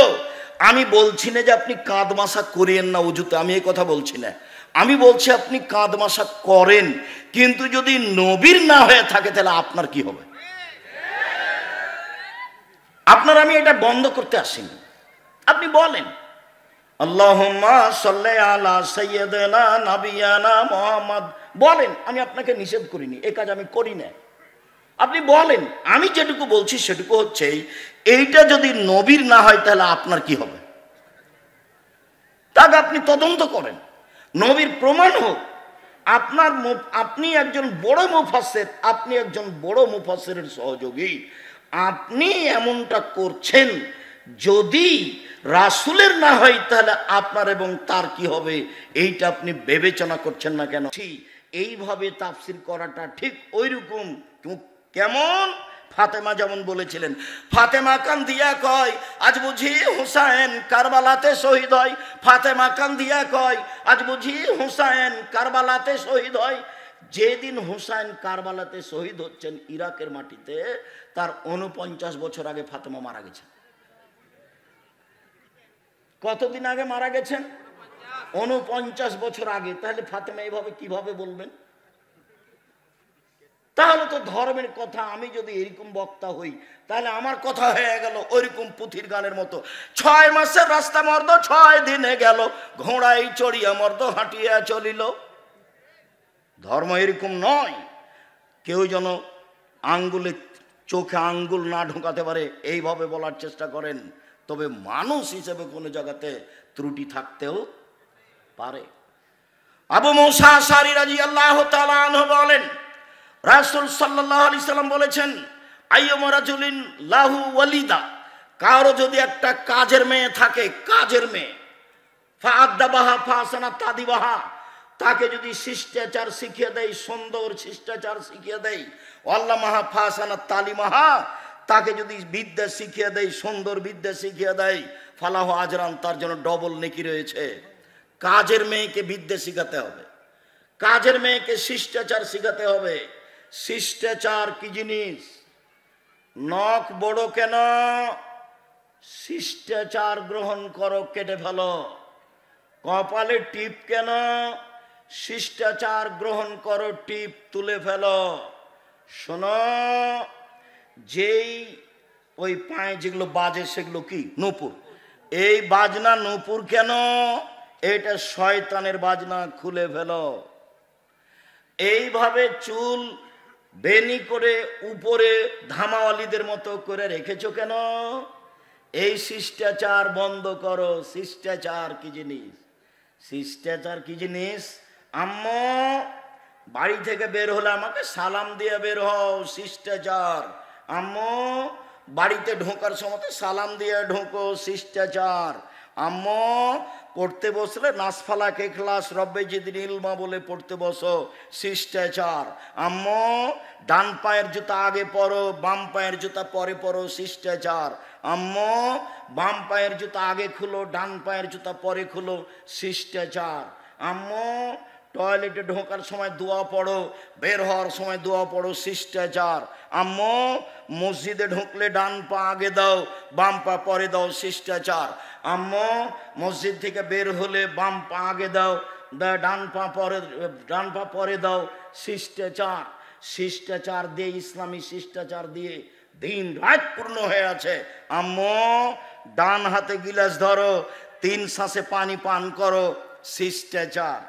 আমি বলছি না যে আপনি কাঁদ মাসা করিয়েন না উজুতে, আমি এই কথা বলছি না। আমি বলছি আপনি কাদমাশা করেন, কিন্তু যদি নবীর না হয়ে থাকে তাহলে আপনার কি হবে? আপনার আমি এটা বন্ধ করতে আসিনি। আপনি বলেন আল্লাহুম্মা সাল্লি আলা সাইয়্যিদিনা নাবিয়ানা মুহাম্মদ, বলেন, আমি আপনাকে নিষেধ করিনি, এই কাজ আমি করি না। আপনি বলেন, আমি যেটুকু বলছি সেটুকু হচ্ছে এইটা যদি নবীর না হয় তাহলে আপনার কি হবে, তাকে আপনি তদন্ত করেন, নবীর প্রমাণ হোক। আপনি একজন বড় মুফাসসির, আপনি একজন বড় মুফাসসিরের সহযোগী, আপনি এমনটা করছেন, যদি রাসূলের না হয় তাহলে আপনার এবং তার কি হবে, এইটা আপনি বিবেচনা করছেন না কেন? এইভাবে তাফসীর করাটা ঠিক ওইরকম। কেমন? ফাতেমা যেমন বলেছিলেন, ফাতেমা কান্দিয়া কয় আজ বুঝি হুসাইন কারবালাতে শহীদ হয়। ফাতেমা কান্দিয়া কয় আজ বুঝি হুসাইন কারবালাতে শহীদ হয়। যেদিন হুসাইন কারবালাতে শহীদ হচ্ছেন ইরাকের মাটিতে, তার 49 বছর আগে ফাতেমা মারা গেছেন। কতদিন আগে মারা গেছেন? 49 বছর আগে। তাহলে ফাতেমা এইভাবে কিভাবে বলবেন? তাহলে তো ধর্মের কথা, আমি যদি এরকম বক্তা হই তাহলে আমার কথা হয়ে গেল ওইরকম পুথির গানের মতো, 6 মাসের রাস্তা মর্দ 6 দিনে গেল, ঘোড়ায় চড়িয়া মর্দ হাঁটিয়া চলিল। ধর্ম এরকম নয়। কেউ যেন আঙ্গুলে চোখে আঙ্গুল না ঢোকাতে পারে এইভাবে বলার চেষ্টা করেন, তবে মানুষ হিসেবে কোনো জায়গাতে ত্রুটি থাকতেও পারে। আবু মুসা আশআরী রাদিয়াল্লাহু তাআলা আনহু বলেন, রাসূল সাল্লাল্লাহু আলাইহি সাল্লাম বলেছেন, আইয়ুমা রাজুলিন লাহু ওয়ালিদা, কারো যদি একটা কাজের মেয়ে থাকে, কাজের মেয়ে, ফাআদ্দাবাহা ফাসানা তাদিবাহা, তাকে যদি শিষ্টাচার শিখিয়ে দেয়, সুন্দর শিষ্টাচার শিখিয়ে দেয়, আল্লামাহা ফাসানা তালিমাহা, তাকে যদি বিদ্যা শিখিয়ে দেয়, সুন্দর বিদ্যা শিখিয়ে দেয়, ফালাহু আজরান, তার জন্য ডবল নেকি রয়েছে। কাজের মেয়েকে বিদ্যা শিখাতে হবে, কাজের মেয়েকে শিষ্টাচার শিখাতে হবে। শিষ্টাচার কি জিনিস? নখ বড় কেন? শিষ্টাচার গ্রহণ করো, কেটে ফেলো। কপালে টিপ কেন? শিষ্টাচার গ্রহণ করো, টিপ তুলে ফেলো। শোনো, যেই ওই পায়ে যেগুলো বাজে সেগুলো কি? নূপুর। এই বাজনা নূপুর কেন? এটা শয়তানের বাজনা, খুলে ফেলো। এইভাবে চুল বেনি করে উপরে ধামাওয়ালিদের মতো করে রেখেছো কেন? এই শিষ্টাচার বন্ধ করো। শিষ্টাচার কি জিনিস? শিষ্টাচার কি জিনিস? আম্মু বাড়ি থেকে বের হলে আমাকে সালাম দিয়ে বের হও, শিষ্টাচার। আম্মু বাড়িতে ঢোকার সময় সালাম দিয়ে ঢোকো, শিষ্টাচার। আম্মু পড়তে বসলে নাসফালাক ইখলাস রব্বে জিদনি ইলমা বলে পড়তে বসো, শিষ্টাচার। আম্মু ডান পায়ের জুতা আগে পরো, বাম পায়ের জুতা পরে পরো, শিষ্টাচার। আম্মু বাম পায়ের জুতা আগে খুলো, ডান পায়ের জুতা পরে খুলো, শিষ্টাচার। আম্মু টয়লেটে ঢোকার সময় দোয়া পড়ো, বের হওয়ার সময় দোয়া পড়ো, শিষ্টাচার। আম্মু মসজিদে ঢুকলে ডান পা আগে দাও, বাম পা পরে দাও, শিষ্টাচার। আম্মু মসজিদ থেকে বের হলে বাম পা আগে দাও, ডান পা পরে দাও, শিষ্টাচার। শিষ্টাচার দিয়ে, ইসলামী শিষ্টাচার দিয়ে দিন রাত পূর্ণ হয়ে আছে। আম্মু ডান হাতে গিলাস ধরো, 3 শ্বাসে পানি পান করো, শিষ্টাচার।